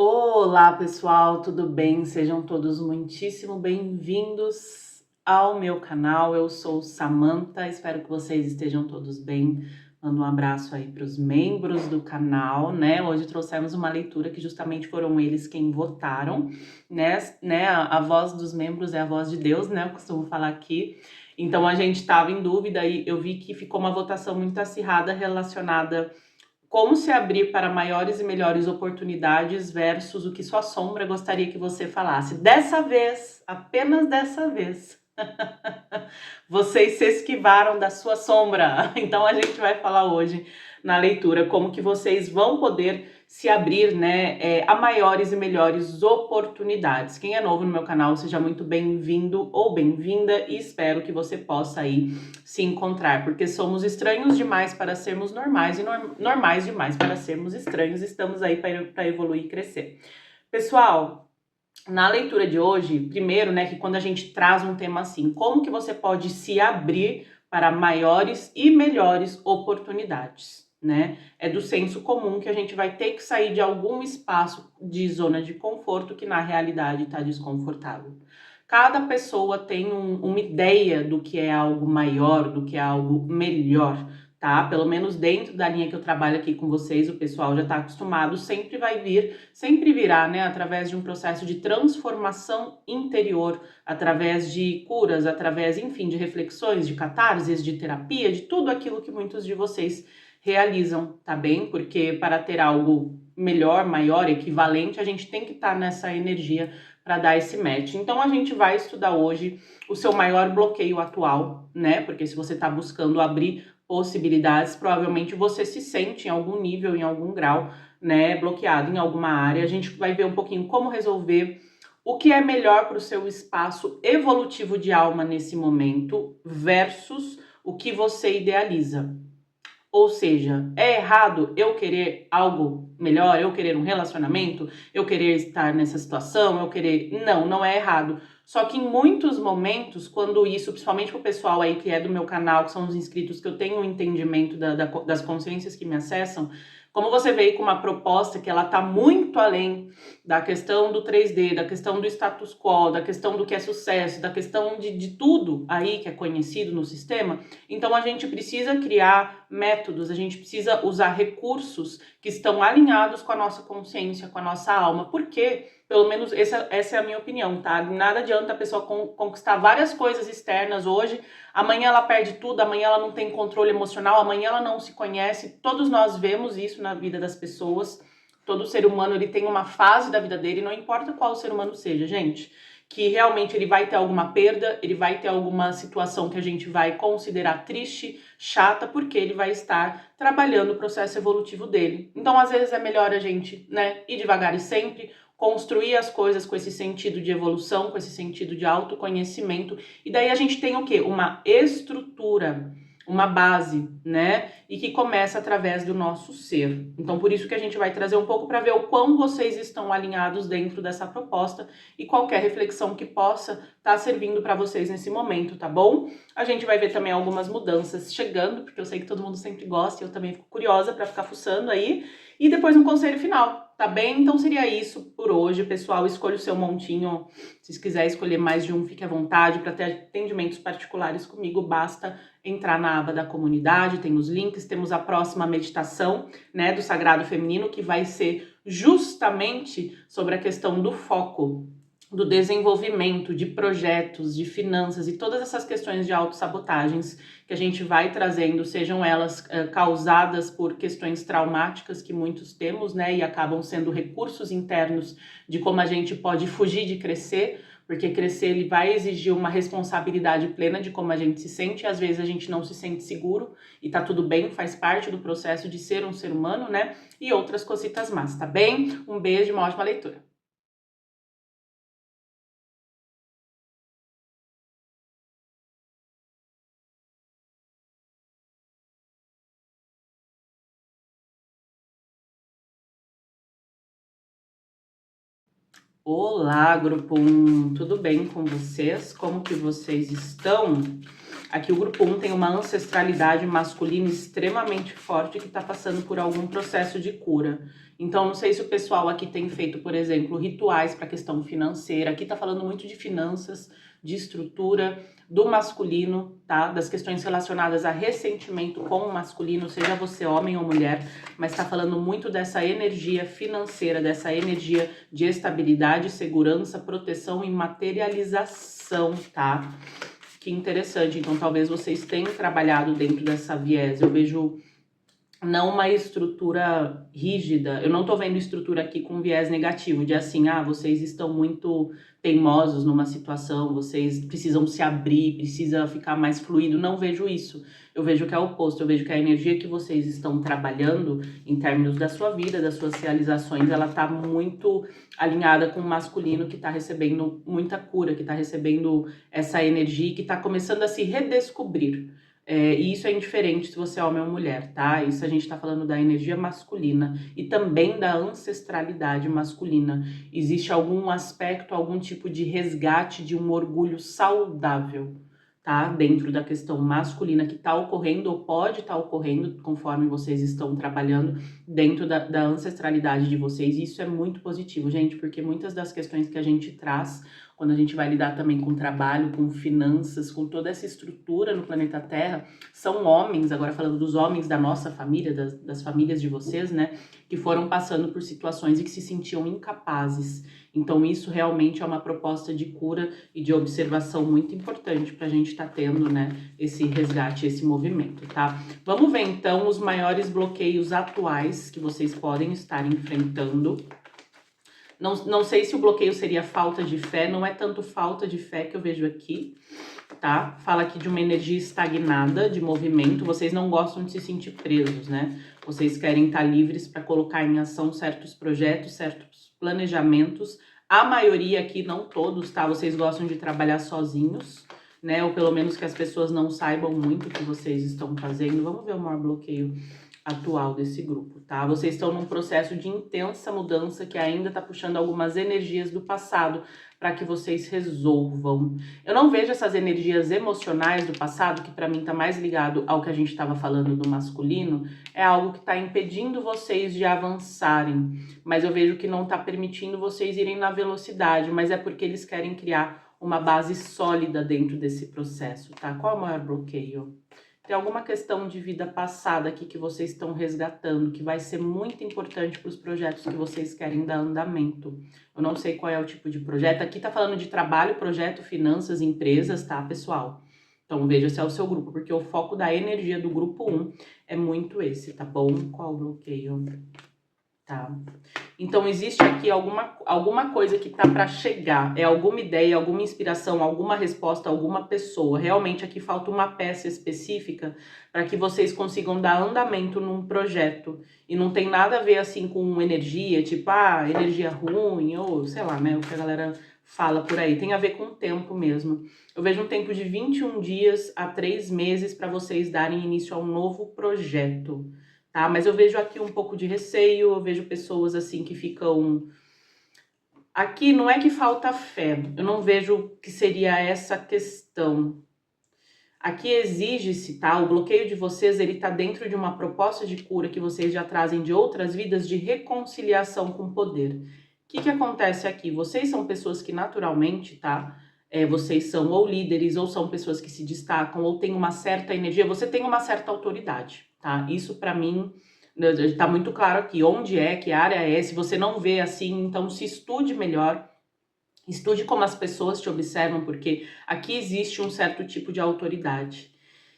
Olá, pessoal, tudo bem? Sejam todos muitíssimo bem-vindos ao meu canal. Eu sou Samantha, espero que vocês estejam todos bem. Mando um abraço aí para os membros do canal, né? Hoje trouxemos uma leitura que justamente foram eles quem votaram, né? A voz dos membros é a voz de Deus, né? Eu costumo falar aqui. Então a gente estava em dúvida e eu vi que ficou uma votação muito acirrada relacionada como se abrir para maiores e melhores oportunidades versus o que sua sombra gostaria que você falasse. Dessa vez, apenas dessa vez, vocês se esquivaram da sua sombra. Então a gente vai falar hoje na leitura como que vocês vão poder se abrir, né, a maiores e melhores oportunidades. Quem é novo no meu canal, seja muito bem-vindo ou bem-vinda e espero que você possa aí se encontrar, porque somos estranhos demais para sermos normais e normais demais para sermos estranhos. Estamos aí para evoluir e crescer. Pessoal, na leitura de hoje, primeiro, né, que quando a gente traz um tema assim, como que você pode se abrir para maiores e melhores oportunidades, né? É do senso comum que a gente vai ter que sair de algum espaço de zona de conforto que na realidade está desconfortável. Cada pessoa tem uma ideia do que é algo maior, do que é algo melhor, tá? Pelo menos dentro da linha que eu trabalho aqui com vocês, o pessoal já está acostumado, sempre virá, né? Através de um processo de transformação interior, através de curas, através, enfim, de reflexões, de catarses, de terapia, de tudo aquilo que muitos de vocês realizam, tá bem? Porque para ter algo melhor, maior, equivalente, a gente tem que estar nessa energia para dar esse match. Então a gente vai estudar hoje o seu maior bloqueio atual, né? Porque se você está buscando abrir possibilidades, provavelmente você se sente em algum nível, em algum grau, né, bloqueado em alguma área. A gente vai ver um pouquinho como resolver, o que é melhor para o seu espaço evolutivo de alma nesse momento versus o que você idealiza. Ou seja, é errado eu querer algo melhor, eu querer um relacionamento, eu querer estar nessa situação, eu querer... Não, não é errado. Só que em muitos momentos, quando isso, principalmente pro pessoal aí que é do meu canal, que são os inscritos, que eu tenho um entendimento das consciências que me acessam, como você veio com uma proposta que ela tá muito além da questão do 3D, da questão do status quo, da questão do que é sucesso, da questão de tudo aí que é conhecido no sistema, então a gente precisa criar métodos, a gente precisa usar recursos que estão alinhados com a nossa consciência, com a nossa alma. Por quê? Pelo menos essa é a minha opinião, tá? Nada adianta a pessoa conquistar várias coisas externas hoje, amanhã ela perde tudo, amanhã ela não tem controle emocional, amanhã ela não se conhece. Todos nós vemos isso na vida das pessoas. Todo ser humano ele tem uma fase da vida dele, não importa qual ser humano seja, gente, que realmente ele vai ter alguma perda, ele vai ter alguma situação que a gente vai considerar triste, chata, porque ele vai estar trabalhando o processo evolutivo dele. Então, às vezes é melhor a gente, né, ir devagar e sempre, construir as coisas com esse sentido de evolução, com esse sentido de autoconhecimento, e daí a gente tem o quê? Uma estrutura, uma base, né? E que começa através do nosso ser. Então, por isso que a gente vai trazer um pouco para ver o quão vocês estão alinhados dentro dessa proposta e qualquer reflexão que possa estar servindo para vocês nesse momento, tá bom? A gente vai ver também algumas mudanças chegando, porque eu sei que todo mundo sempre gosta e eu também fico curiosa para ficar fuçando aí. E depois um conselho final, tá bem? Então seria isso por hoje, pessoal. Escolha o seu montinho. Se quiser escolher mais de um, fique à vontade. Para ter atendimentos particulares comigo, basta entrar na aba da comunidade, tem os links, temos a próxima meditação, né, do Sagrado Feminino, que vai ser justamente sobre a questão do foco, do desenvolvimento, de projetos, de finanças e todas essas questões de autossabotagens que a gente vai trazendo, sejam elas causadas por questões traumáticas que muitos temos, né, e acabam sendo recursos internos de como a gente pode fugir de crescer, porque crescer ele vai exigir uma responsabilidade plena de como a gente se sente, e às vezes a gente não se sente seguro, e tá tudo bem, faz parte do processo de ser um ser humano, né, e outras cositas más, tá bem? Um beijo, uma ótima leitura. Olá, grupo 1, tudo bem com vocês? Como que vocês estão? Aqui o grupo 1 tem uma ancestralidade masculina extremamente forte que está passando por algum processo de cura. Então, não sei se o pessoal aqui tem feito, por exemplo, rituais para a questão financeira. Aqui está falando muito de finanças, de estrutura, do masculino, tá? Das questões relacionadas a ressentimento com o masculino, seja você homem ou mulher, mas está falando muito dessa energia financeira, dessa energia de estabilidade, segurança, proteção e materialização, tá? Que interessante. Então, talvez vocês tenham trabalhado dentro dessa viés. Eu vejo não uma estrutura rígida. Eu não tô vendo estrutura aqui com viés negativo, de assim, vocês estão muito teimosos numa situação, vocês precisam se abrir, precisa ficar mais fluido. Não vejo isso. Eu vejo que é o oposto. Eu vejo que a energia que vocês estão trabalhando em termos da sua vida, das suas realizações, ela tá muito alinhada com o masculino que tá recebendo muita cura, que tá recebendo essa energia, que tá começando a se redescobrir. E isso é indiferente se você é homem ou mulher, tá? Isso a gente tá falando da energia masculina e também da ancestralidade masculina. Existe algum aspecto, algum tipo de resgate de um orgulho saudável, tá? Dentro da questão masculina que tá ocorrendo ou pode estar ocorrendo conforme vocês estão trabalhando dentro da ancestralidade de vocês. E isso é muito positivo, gente, porque muitas das questões que a gente traz quando a gente vai lidar também com trabalho, com finanças, com toda essa estrutura no planeta Terra, são homens, agora falando dos homens da nossa família, das famílias de vocês, né, que foram passando por situações e que se sentiam incapazes. Então isso realmente é uma proposta de cura e de observação muito importante para a gente estar tendo, né, esse resgate, esse movimento, tá? Vamos ver então os maiores bloqueios atuais que vocês podem estar enfrentando. Não sei se o bloqueio seria falta de fé, não é tanto falta de fé que eu vejo aqui, tá? Fala aqui de uma energia estagnada, de movimento, vocês não gostam de se sentir presos, né? Vocês querem estar livres para colocar em ação certos projetos, certos planejamentos. A maioria aqui, não todos, tá? Vocês gostam de trabalhar sozinhos, né? Ou pelo menos que as pessoas não saibam muito o que vocês estão fazendo. Vamos ver o maior bloqueio atual desse grupo, tá? Vocês estão num processo de intensa mudança que ainda tá puxando algumas energias do passado para que vocês resolvam. Eu não vejo essas energias emocionais do passado, que para mim tá mais ligado ao que a gente estava falando do masculino, é algo que tá impedindo vocês de avançarem, mas eu vejo que não tá permitindo vocês irem na velocidade, mas é porque eles querem criar uma base sólida dentro desse processo, tá? Qual é o maior bloqueio? Tem alguma questão de vida passada aqui que vocês estão resgatando, que vai ser muito importante para os projetos que vocês querem dar andamento. Eu não sei qual é o tipo de projeto. Aqui tá falando de trabalho, projeto, finanças, empresas, tá, pessoal? Então veja se é o seu grupo, porque o foco da energia do grupo 1 é muito esse, tá bom? Qual o bloqueio? Tá. Então existe aqui alguma coisa que tá para chegar, é alguma ideia, alguma inspiração, alguma resposta, alguma pessoa. Realmente aqui falta uma peça específica para que vocês consigam dar andamento num projeto. E não tem nada a ver assim com energia, tipo, energia ruim, ou sei lá, né, o que a galera fala por aí. Tem a ver com o tempo mesmo. Eu vejo um tempo de 21 dias a 3 meses para vocês darem início a um novo projeto. Tá? Mas eu vejo aqui um pouco de receio, eu vejo pessoas assim que ficam... Aqui não é que falta fé, eu não vejo que seria essa questão. Aqui exige-se, tá? O bloqueio de vocês, ele tá dentro de uma proposta de cura que vocês já trazem de outras vidas de reconciliação com o poder. O que acontece aqui? Vocês são pessoas que naturalmente, tá? Vocês são ou líderes, ou são pessoas que se destacam, ou têm uma certa energia, você tem uma certa autoridade, tá? Isso pra mim tá muito claro aqui, onde é, que área é, se você não vê assim, então se estude melhor, estude como as pessoas te observam, porque aqui existe um certo tipo de autoridade.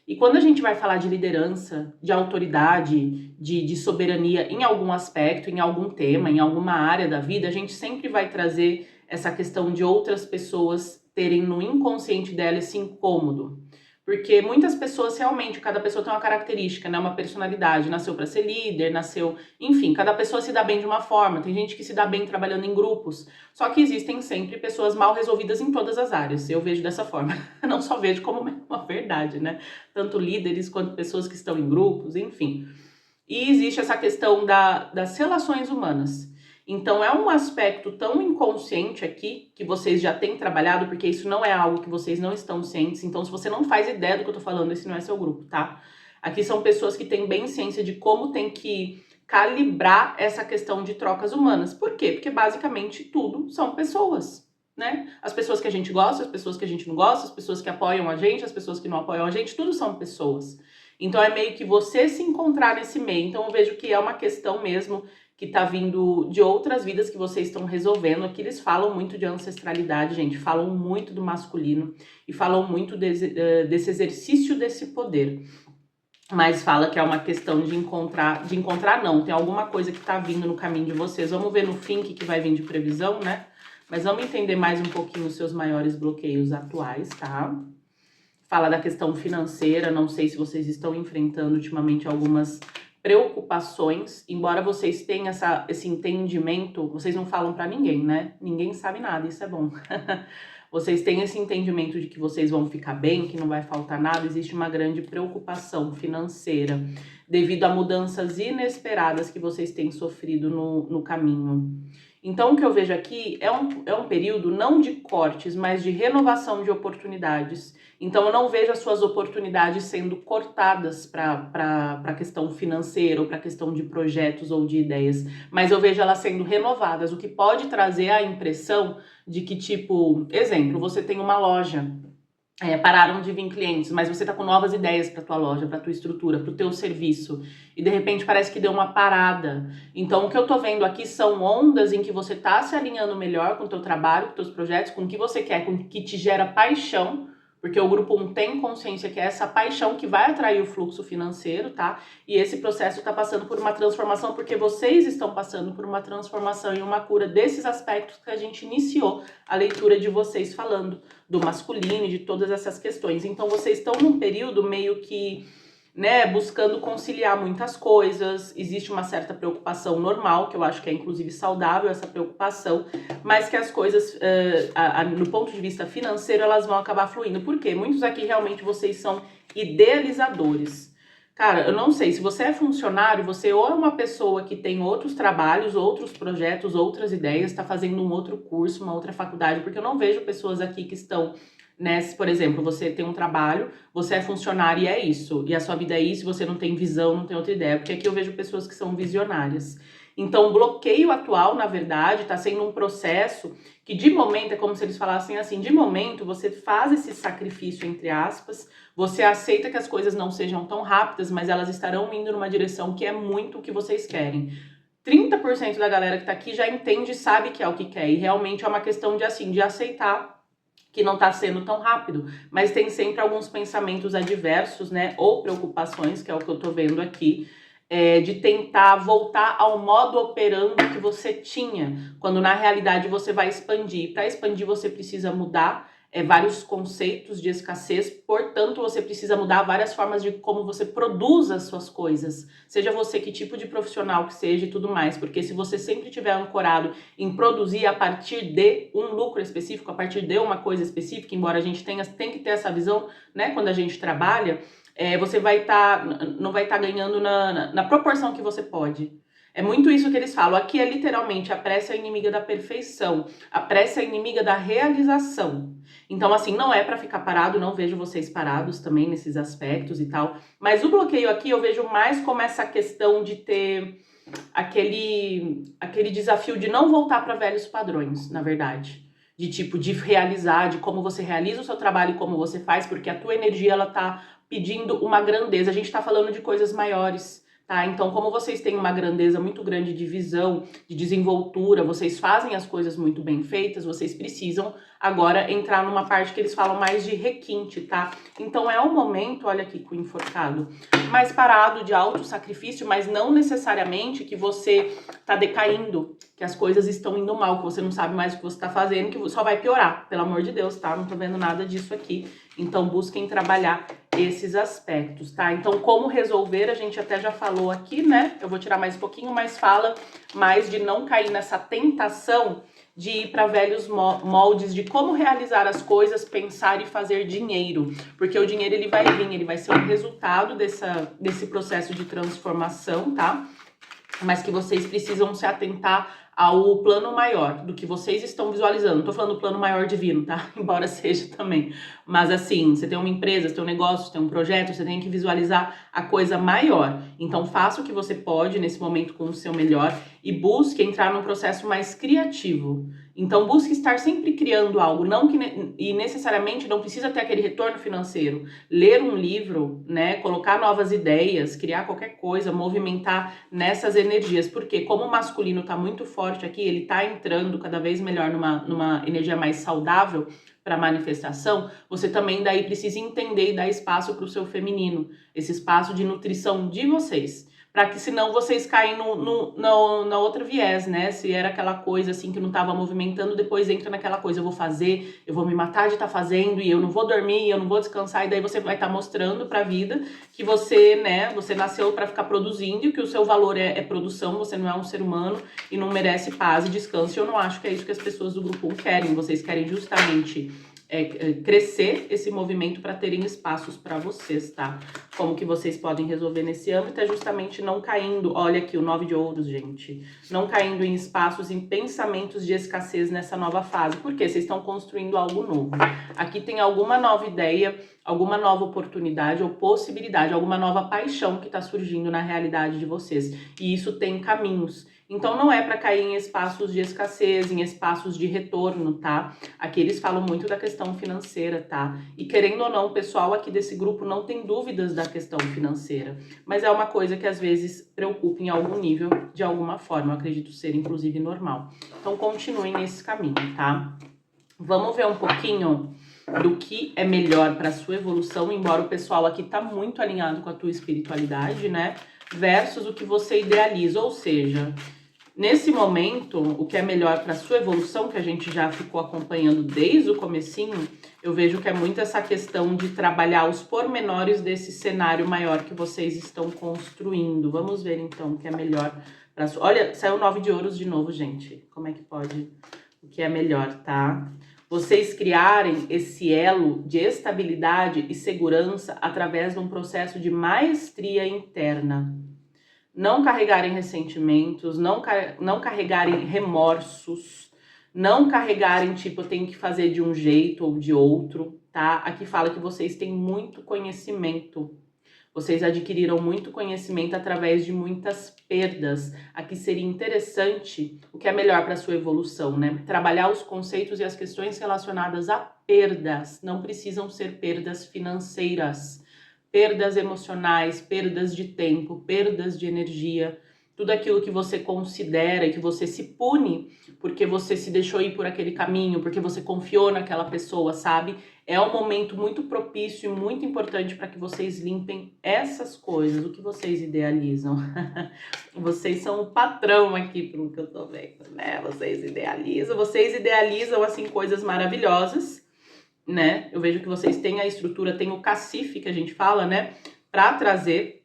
E quando a gente vai falar de liderança, de autoridade, de soberania em algum aspecto, em algum tema, em alguma área da vida, a gente sempre vai trazer essa questão de outras pessoas terem no inconsciente dela esse incômodo. Porque muitas pessoas realmente, cada pessoa tem uma característica, né? Uma personalidade, nasceu para ser líder, nasceu... Enfim, cada pessoa se dá bem de uma forma, tem gente que se dá bem trabalhando em grupos, só que existem sempre pessoas mal resolvidas em todas as áreas, eu vejo dessa forma. Não só vejo como uma verdade, né? Tanto líderes quanto pessoas que estão em grupos, enfim. E existe essa questão das relações humanas. Então é um aspecto tão inconsciente aqui, que vocês já têm trabalhado, porque isso não é algo que vocês não estão cientes. Então se você não faz ideia do que eu tô falando, esse não é seu grupo, tá? Aqui são pessoas que têm bem ciência de como tem que calibrar essa questão de trocas humanas. Por quê? Porque basicamente tudo são pessoas, né? As pessoas que a gente gosta, as pessoas que a gente não gosta, as pessoas que apoiam a gente, as pessoas que não apoiam a gente, tudo são pessoas. Então é meio que você se encontrar nesse meio. Então eu vejo que é uma questão mesmo que tá vindo de outras vidas que vocês estão resolvendo. Aqui eles falam muito de ancestralidade, gente, falam muito do masculino e falam muito desse exercício desse poder. Mas fala que é uma questão de encontrar não, tem alguma coisa que tá vindo no caminho de vocês. Vamos ver no fim o que vai vir de previsão, né? Mas vamos entender mais um pouquinho os seus maiores bloqueios atuais, tá? Fala da questão financeira, não sei se vocês estão enfrentando ultimamente algumas preocupações, embora vocês tenham esse entendimento, vocês não falam pra ninguém, né? Ninguém sabe nada, isso é bom. Vocês têm esse entendimento de que vocês vão ficar bem, que não vai faltar nada, existe uma grande preocupação financeira devido a mudanças inesperadas que vocês têm sofrido no caminho. Então, o que eu vejo aqui é um período não de cortes, mas de renovação de oportunidades. Então, eu não vejo as suas oportunidades sendo cortadas para a questão financeira ou para a questão de projetos ou de ideias, mas eu vejo elas sendo renovadas, o que pode trazer a impressão de que, tipo, exemplo, você tem uma loja, pararam de vir clientes, mas você tá com novas ideias para tua loja, para tua estrutura, para o teu serviço, e de repente parece que deu uma parada. Então o que eu tô vendo aqui são ondas em que você tá se alinhando melhor com o teu trabalho, com teus projetos, com o que você quer, com o que te gera paixão, porque o grupo 1 tem consciência que é essa paixão que vai atrair o fluxo financeiro, tá? E esse processo tá passando por uma transformação, porque vocês estão passando por uma transformação e uma cura desses aspectos que a gente iniciou a leitura de vocês falando do masculino e de todas essas questões. Então vocês estão num período meio que, né, buscando conciliar muitas coisas, existe uma certa preocupação normal, que eu acho que é inclusive saudável essa preocupação, mas que as coisas, no ponto de vista financeiro, elas vão acabar fluindo. Por quê? Muitos aqui realmente vocês são idealizadores. Cara, eu não sei, se você é funcionário, você ou é uma pessoa que tem outros trabalhos, outros projetos, outras ideias, está fazendo um outro curso, uma outra faculdade, porque eu não vejo pessoas aqui que estão nesse, por exemplo, você tem um trabalho, você é funcionário e é isso, e a sua vida é isso, você não tem visão, não tem outra ideia, porque aqui eu vejo pessoas que são visionárias. Então, o bloqueio atual, na verdade, está sendo um processo que, de momento, é como se eles falassem assim, de momento, você faz esse sacrifício, entre aspas, você aceita que as coisas não sejam tão rápidas, mas elas estarão indo numa direção que é muito o que vocês querem. 30% da galera que tá aqui já entende e sabe que é o que quer, e realmente é uma questão de, assim, de aceitar que não tá sendo tão rápido, mas tem sempre alguns pensamentos adversos, né, ou preocupações, que é o que eu tô vendo aqui, de tentar voltar ao modo operando que você tinha, quando na realidade você vai expandir. Para expandir você precisa mudar vários conceitos de escassez, portanto você precisa mudar várias formas de como você produz as suas coisas, seja você que tipo de profissional que seja e tudo mais, porque se você sempre estiver ancorado em produzir a partir de um lucro específico, a partir de uma coisa específica, embora a gente tem que ter essa visão, né, quando a gente trabalha, você não vai estar ganhando na proporção que você pode. É muito isso que eles falam. Aqui é literalmente a pressa é inimiga da perfeição, a pressa é inimiga da realização. Então, assim, não é para ficar parado, não vejo vocês parados também nesses aspectos e tal. Mas o bloqueio aqui eu vejo mais como essa questão de ter aquele desafio de não voltar para velhos padrões, na verdade. De tipo, de realizar, de como você realiza o seu trabalho e como você faz, porque a tua energia, ela tá pedindo uma grandeza. A gente tá falando de coisas maiores, tá? Então, como vocês têm uma grandeza muito grande de visão, de desenvoltura, vocês fazem as coisas muito bem feitas, vocês precisam agora entrar numa parte que eles falam mais de requinte, tá? Então, é um momento, olha aqui com o enforcado, mais parado, de alto sacrifício, mas não necessariamente que você tá decaindo, que as coisas estão indo mal, que você não sabe mais o que você tá fazendo, que só vai piorar, pelo amor de Deus, tá? Não tô vendo nada disso aqui. Então, busquem trabalhar esses aspectos, tá? Então, como resolver, a gente até já falou aqui, né? Eu vou tirar mais um pouquinho, mas fala mais de não cair nessa tentação de ir para velhos moldes de como realizar as coisas, pensar e fazer dinheiro. Porque o dinheiro, ele vai vir, ele vai ser um resultado desse processo de transformação, tá? Mas que vocês precisam se atentar ao plano maior do que vocês estão visualizando. Não tô falando plano maior divino, tá? Embora seja também. Mas assim, você tem uma empresa, você tem um negócio, você tem um projeto, você tem que visualizar a coisa maior. Então faça o que você pode nesse momento com o seu melhor e busque entrar num processo mais criativo. Então busque estar sempre criando algo, não que e necessariamente não precisa ter aquele retorno financeiro. Ler um livro, né, colocar novas ideias, criar qualquer coisa, movimentar nessas energias, porque como o masculino está muito forte aqui, ele está entrando cada vez melhor numa energia mais saudável para manifestação, você também daí precisa entender e dar espaço para o seu feminino, esse espaço de nutrição de vocês. Para que senão vocês caem na outra viés, né? Se era aquela coisa assim que não estava movimentando, depois entra naquela coisa, eu vou fazer, eu vou me matar de estar fazendo e eu não vou dormir, eu não vou descansar, e daí você vai estar mostrando para a vida que você, né, você nasceu para ficar produzindo e que o seu valor é produção, você não é um ser humano e não merece paz e descanso. Eu não acho que é isso que as pessoas do grupo 1 querem, vocês querem justamente crescer esse movimento para terem espaços para vocês, tá? Como que vocês podem resolver nesse âmbito é justamente não caindo, olha aqui o 9 de ouros, gente, não caindo em espaços, em pensamentos de escassez nessa nova fase, porque vocês estão construindo algo novo. Aqui tem alguma nova ideia, alguma nova oportunidade ou possibilidade, alguma nova paixão que está surgindo na realidade de vocês, e isso tem caminhos. Então não é para cair em espaços de escassez, em espaços de retorno, tá? Aqui eles falam muito da questão financeira, tá? E querendo ou não, o pessoal aqui desse grupo não tem dúvidas da questão financeira, mas é uma coisa que às vezes preocupa em algum nível, de alguma forma, eu acredito ser inclusive normal. Então continuem nesse caminho, tá? Vamos ver um pouquinho do que é melhor para sua evolução, embora o pessoal aqui tá muito alinhado com a tua espiritualidade, né? Versus o que você idealiza, ou seja, nesse momento, o que é melhor para sua evolução, que a gente já ficou acompanhando desde o comecinho, eu vejo que é muito essa questão de trabalhar os pormenores desse cenário maior que vocês estão construindo. Vamos ver então o que é melhor para sua... Olha, saiu 9 de ouros de novo, gente. Como é que pode? O que é melhor, tá? Vocês criarem esse elo de estabilidade e segurança através de um processo de maestria interna. Não carregarem ressentimentos, não carregarem remorsos, não carregarem tipo, eu tenho que fazer de um jeito ou de outro, tá? Aqui fala que vocês têm muito conhecimento. Vocês adquiriram muito conhecimento através de muitas perdas. Aqui seria interessante o que é melhor para a sua evolução, né? Trabalhar os conceitos e as questões relacionadas a perdas. Não precisam ser perdas financeiras. Perdas emocionais, perdas de tempo, perdas de energia. Tudo aquilo que você considera e que você se pune porque você se deixou ir por aquele caminho, porque você confiou naquela pessoa, sabe? É um momento muito propício e muito importante para que vocês limpem essas coisas, o que vocês idealizam. Vocês são o patrão aqui, pelo que eu tô vendo, né? Vocês idealizam assim coisas maravilhosas, né? Eu vejo que vocês têm a estrutura, tem o cacife que a gente fala, né? Para trazer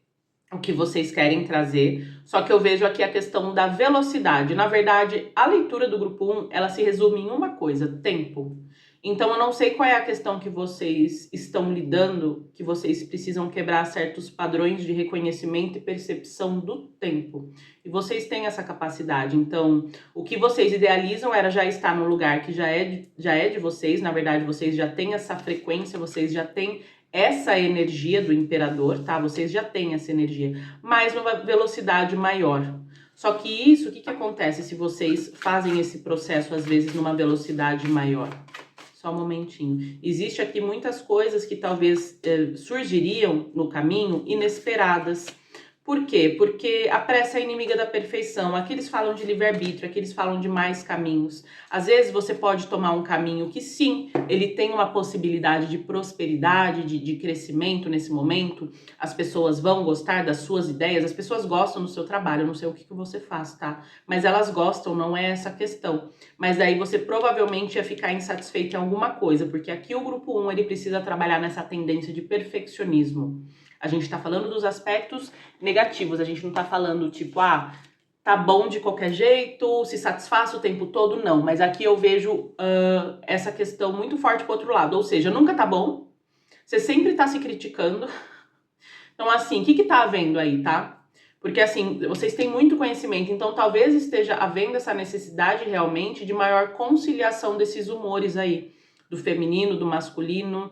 o que vocês querem trazer, só que eu vejo aqui a questão da velocidade. Na verdade, a leitura do grupo 1, ela se resume em uma coisa, tempo. Então, eu não sei qual é a questão que vocês estão lidando, que vocês precisam quebrar certos padrões de reconhecimento e percepção do tempo. E vocês têm essa capacidade. Então, o que vocês idealizam era já estar no lugar que já é de vocês. Na verdade, vocês já têm essa frequência, vocês já têm essa energia do imperador, tá? Vocês já têm essa energia, mas numa velocidade maior. Só que isso, o que acontece se vocês fazem esse processo, às vezes, numa velocidade maior? Só um momentinho. Existe aqui muitas coisas que talvez surgiriam no caminho inesperadas. Por quê? Porque a pressa é inimiga da perfeição. Aqui eles falam de livre-arbítrio, aqui eles falam de mais caminhos. Às vezes você pode tomar um caminho que sim, ele tem uma possibilidade de prosperidade, de crescimento nesse momento. As pessoas vão gostar das suas ideias, as pessoas gostam do seu trabalho, eu não sei o que você faz, tá? Mas elas gostam, não é essa a questão. Mas daí você provavelmente ia ficar insatisfeito em alguma coisa, porque aqui o grupo 1, ele precisa trabalhar nessa tendência de perfeccionismo. A gente tá falando dos aspectos negativos, a gente não tá falando tipo, tá bom de qualquer jeito, se satisfaz o tempo todo, não. Mas aqui eu vejo essa questão muito forte pro outro lado, ou seja, nunca tá bom, você sempre tá se criticando. Então assim, o que tá havendo aí, tá? Porque, assim, vocês têm muito conhecimento, então talvez esteja havendo essa necessidade realmente de maior conciliação desses humores aí, do feminino, do masculino,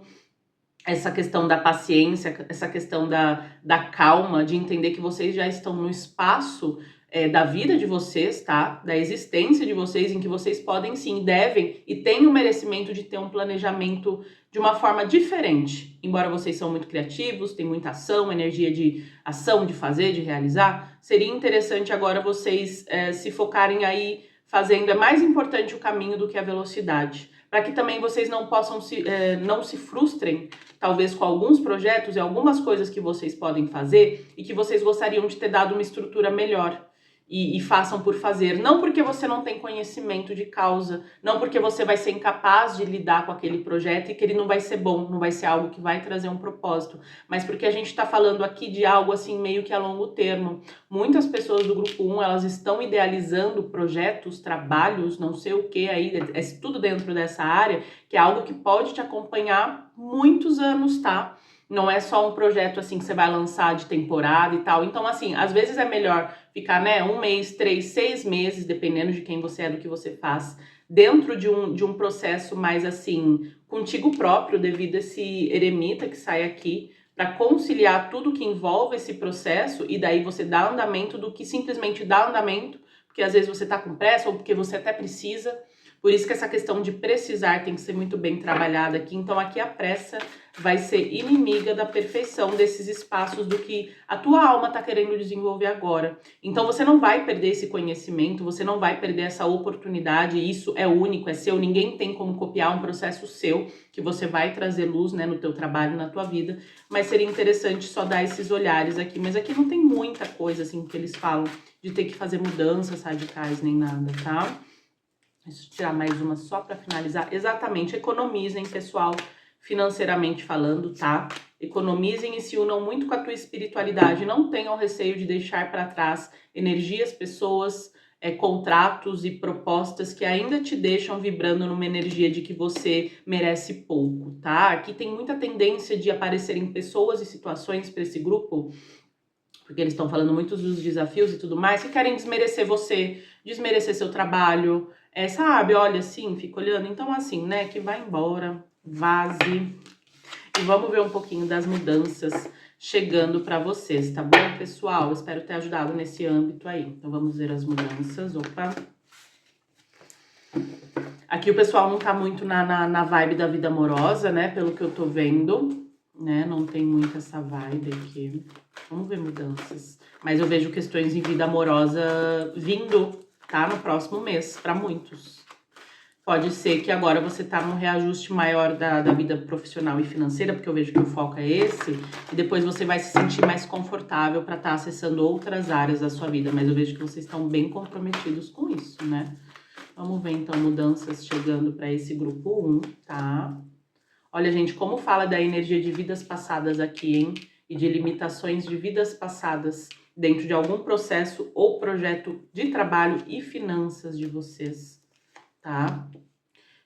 essa questão da paciência, essa questão da calma, de entender que vocês já estão no espaço da vida de vocês, tá? Da existência de vocês, em que vocês podem sim, devem e têm o merecimento de ter um planejamento de uma forma diferente. Embora vocês são muito criativos, têm muita ação, energia de ação, de fazer, de realizar, seria interessante agora vocês se focarem aí fazendo, é mais importante o caminho do que a velocidade, para que também vocês não possam não se frustrem, talvez com alguns projetos e algumas coisas que vocês podem fazer e que vocês gostariam de ter dado uma estrutura melhor. E façam por fazer, não porque você não tem conhecimento de causa, não porque você vai ser incapaz de lidar com aquele projeto e que ele não vai ser bom, não vai ser algo que vai trazer um propósito, mas porque a gente está falando aqui de algo assim meio que a longo termo. Muitas pessoas do grupo 1, elas estão idealizando projetos, trabalhos, não sei o que aí, é tudo dentro dessa área, que é algo que pode te acompanhar muitos anos, tá? Não é só um projeto assim que você vai lançar de temporada e tal. Então, assim, às vezes é melhor ficar, né, 1 mês, 3, 6 meses, dependendo de quem você é, do que você faz, dentro de um processo mais assim, contigo próprio, devido a esse eremita que sai aqui, para conciliar tudo que envolve esse processo e daí você dá andamento do que simplesmente dá andamento, porque às vezes você tá com pressa ou porque você até precisa. Por isso que essa questão de precisar tem que ser muito bem trabalhada aqui. Então aqui a pressa vai ser inimiga da perfeição desses espaços do que a tua alma está querendo desenvolver agora. Então você não vai perder esse conhecimento, você não vai perder essa oportunidade, isso é único, é seu, ninguém tem como copiar um processo seu, que você vai trazer luz, né, no teu trabalho, na tua vida, mas seria interessante só dar esses olhares aqui. Mas aqui não tem muita coisa, assim, que eles falam de ter que fazer mudanças radicais nem nada, tá? Deixa eu tirar mais uma só para finalizar. Exatamente, economizem, pessoal, financeiramente falando, tá? Economizem e se unam muito com a tua espiritualidade. Não tenham receio de deixar para trás energias, pessoas, contratos e propostas que ainda te deixam vibrando numa energia de que você merece pouco, tá? Aqui tem muita tendência de aparecerem pessoas e situações para esse grupo, porque eles estão falando muito dos desafios e tudo mais, que querem desmerecer você, desmerecer seu trabalho, sabe? Olha, assim, fica olhando. Então, assim, né, que vai embora, vaze. E vamos ver um pouquinho das mudanças chegando para vocês, tá bom, pessoal? Espero ter ajudado nesse âmbito aí. Então, vamos ver as mudanças. Opa! Aqui o pessoal não tá muito na vibe da vida amorosa, né? Pelo que eu tô vendo, né? Não tem muito essa vibe aqui. Vamos ver mudanças. Mas eu vejo questões em vida amorosa vindo, tá? No próximo mês, para muitos. Pode ser que agora você tá num reajuste maior da vida profissional e financeira, porque eu vejo que o foco é esse, e depois você vai se sentir mais confortável para estar acessando outras áreas da sua vida, mas eu vejo que vocês estão bem comprometidos com isso, né? Vamos ver, então, mudanças chegando para esse grupo 1, tá? Olha, gente, como fala da energia de vidas passadas aqui, hein? E de limitações de vidas passadas dentro de algum processo ou projeto de trabalho e finanças de vocês, tá?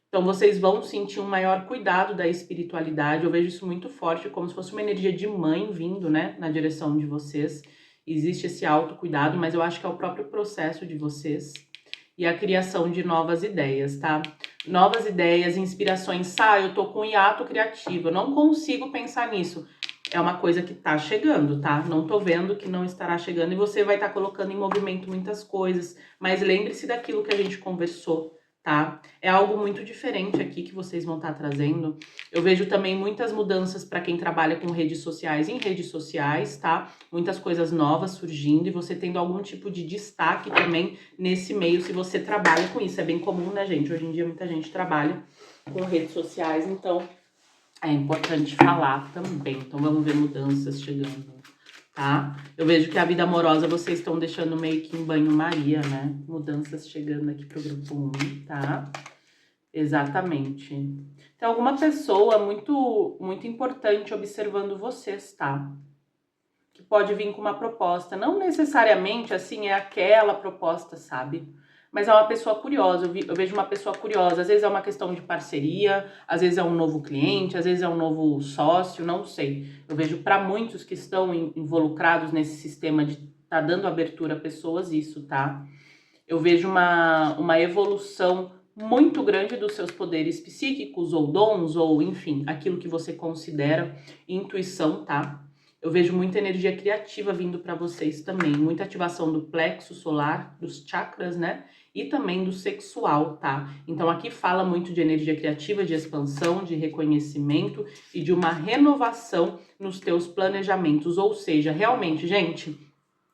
Então, vocês vão sentir um maior cuidado da espiritualidade. Eu vejo isso muito forte, como se fosse uma energia de mãe vindo, né, na direção de vocês. Existe esse autocuidado, mas eu acho que é o próprio processo de vocês. E a criação de novas ideias, tá? Novas ideias, inspirações. Eu tô com hiato criativo, eu não consigo pensar nisso. É uma coisa que tá chegando, tá? Não tô vendo que não estará chegando e você vai estar colocando em movimento muitas coisas. Mas lembre-se daquilo que a gente conversou, tá? É algo muito diferente aqui que vocês vão estar trazendo. Eu vejo também muitas mudanças para quem trabalha com redes sociais em redes sociais, tá? Muitas coisas novas surgindo e você tendo algum tipo de destaque também nesse meio, se você trabalha com isso. É bem comum, né, gente? Hoje em dia muita gente trabalha com redes sociais, então é importante falar também. Então vamos ver mudanças chegando, tá? Eu vejo que a vida amorosa vocês estão deixando meio que em banho-maria, né? Mudanças chegando aqui pro grupo 1, tá? Exatamente. Tem alguma pessoa muito, muito importante observando vocês, tá? Que pode vir com uma proposta. Não necessariamente, assim, é aquela proposta, sabe? Mas é uma pessoa curiosa, eu vejo uma pessoa curiosa. Às vezes é uma questão de parceria, às vezes é um novo cliente, às vezes é um novo sócio, não sei. Eu vejo para muitos que estão involucrados nesse sistema de tá dando abertura a pessoas, isso, tá? Eu vejo uma evolução muito grande dos seus poderes psíquicos ou dons, ou enfim, aquilo que você considera intuição, tá? Eu vejo muita energia criativa vindo para vocês também, muita ativação do plexo solar, dos chakras, né? E também do sexual, tá? Então aqui fala muito de energia criativa, de expansão, de reconhecimento e de uma renovação nos teus planejamentos. Ou seja, realmente, gente,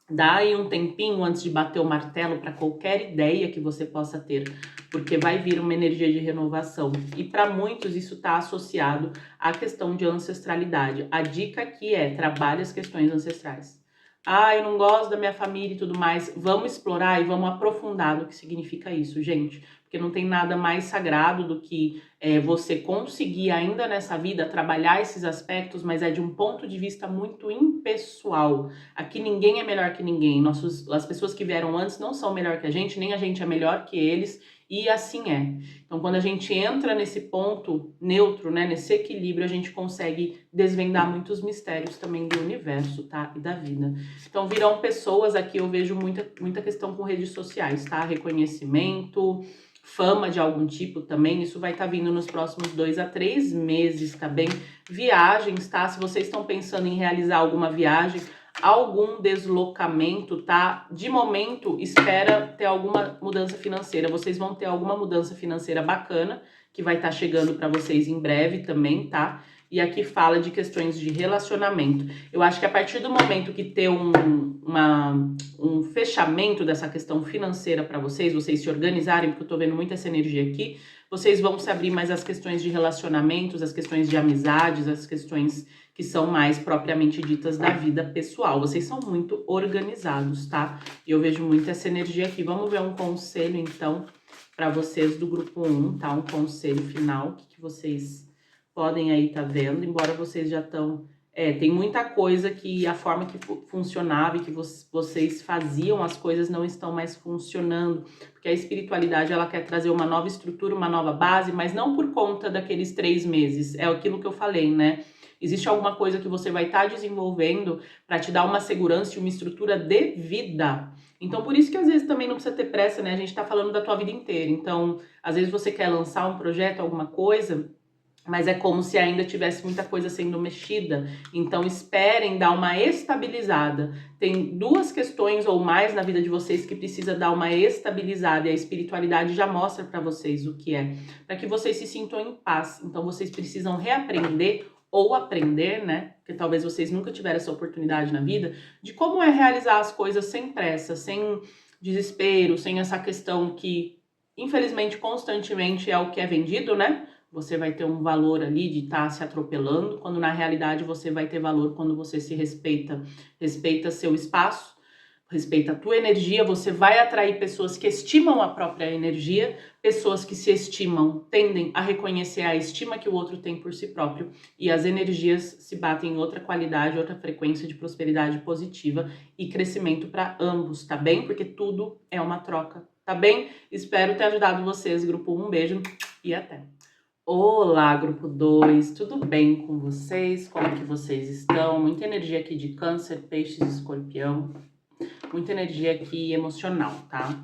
dá aí um tempinho antes de bater o martelo para qualquer ideia que você possa ter, porque vai vir uma energia de renovação. E para muitos isso está associado à questão de ancestralidade. A dica aqui é: trabalhe as questões ancestrais. Ah, eu não gosto da minha família e tudo mais. Vamos explorar e vamos aprofundar no que significa isso, gente. Porque não tem nada mais sagrado do que você conseguir ainda nessa vida trabalhar esses aspectos, mas é de um ponto de vista muito impessoal. Aqui ninguém é melhor que ninguém. As pessoas que vieram antes não são melhor que a gente, nem a gente é melhor que eles, e assim é. Então, quando a gente entra nesse ponto neutro, né, nesse equilíbrio, a gente consegue desvendar muitos mistérios também do universo, tá? E da vida. Então, virão pessoas aqui, eu vejo muita questão com redes sociais, tá? Reconhecimento, fama de algum tipo também, isso vai estar vindo nos próximos 2 a 3 meses, tá bem? Viagens, tá? Se vocês estão pensando em realizar alguma viagem, algum deslocamento, tá? De momento, espera ter alguma mudança financeira. Vocês vão ter alguma mudança financeira bacana, que vai estar chegando para vocês em breve também, tá? E aqui fala de questões de relacionamento. Eu acho que a partir do momento que ter um fechamento dessa questão financeira para vocês se organizarem, porque eu tô vendo muito essa energia aqui, vocês vão se abrir mais às questões de relacionamentos, às questões de amizades, às questões que são mais propriamente ditas da vida pessoal. Vocês são muito organizados, tá? E eu vejo muito essa energia aqui. Vamos ver um conselho, então, para vocês do grupo 1, tá? Um conselho final, o que vocês podem aí tá vendo, embora vocês já estão... tem muita coisa que a forma que funcionava e que vocês faziam as coisas não estão mais funcionando, porque a espiritualidade, ela quer trazer uma nova estrutura, uma nova base, mas não por conta daqueles 3 meses, é aquilo que eu falei, né? Existe alguma coisa que você vai estar desenvolvendo para te dar uma segurança e uma estrutura de vida. Então, por isso que às vezes também não precisa ter pressa, né? A gente tá falando da tua vida inteira. Então, às vezes você quer lançar um projeto, alguma coisa, mas é como se ainda tivesse muita coisa sendo mexida. Então, esperem dar uma estabilizada. Tem 2 questões ou mais na vida de vocês que precisa dar uma estabilizada, e a espiritualidade já mostra para vocês o que é, para que vocês se sintam em paz. Então, vocês precisam reaprender ou aprender, né? Porque talvez vocês nunca tiveram essa oportunidade na vida, de como é realizar as coisas sem pressa, sem desespero, sem essa questão que, infelizmente, constantemente é o que é vendido, né? Você vai ter um valor ali de estar se atropelando, quando na realidade você vai ter valor quando você se respeita, respeita seu espaço, respeita a tua energia, você vai atrair pessoas que estimam a própria energia, pessoas que se estimam tendem a reconhecer a estima que o outro tem por si próprio, e as energias se batem em outra qualidade, outra frequência de prosperidade positiva e crescimento para ambos, tá bem? Porque tudo é uma troca, tá bem? Espero ter ajudado vocês, grupo 1, um beijo e até! Olá, grupo 2, tudo bem com vocês? Como que vocês estão? Muita energia aqui de Câncer, Peixes, Escorpião. Muita energia aqui emocional, tá?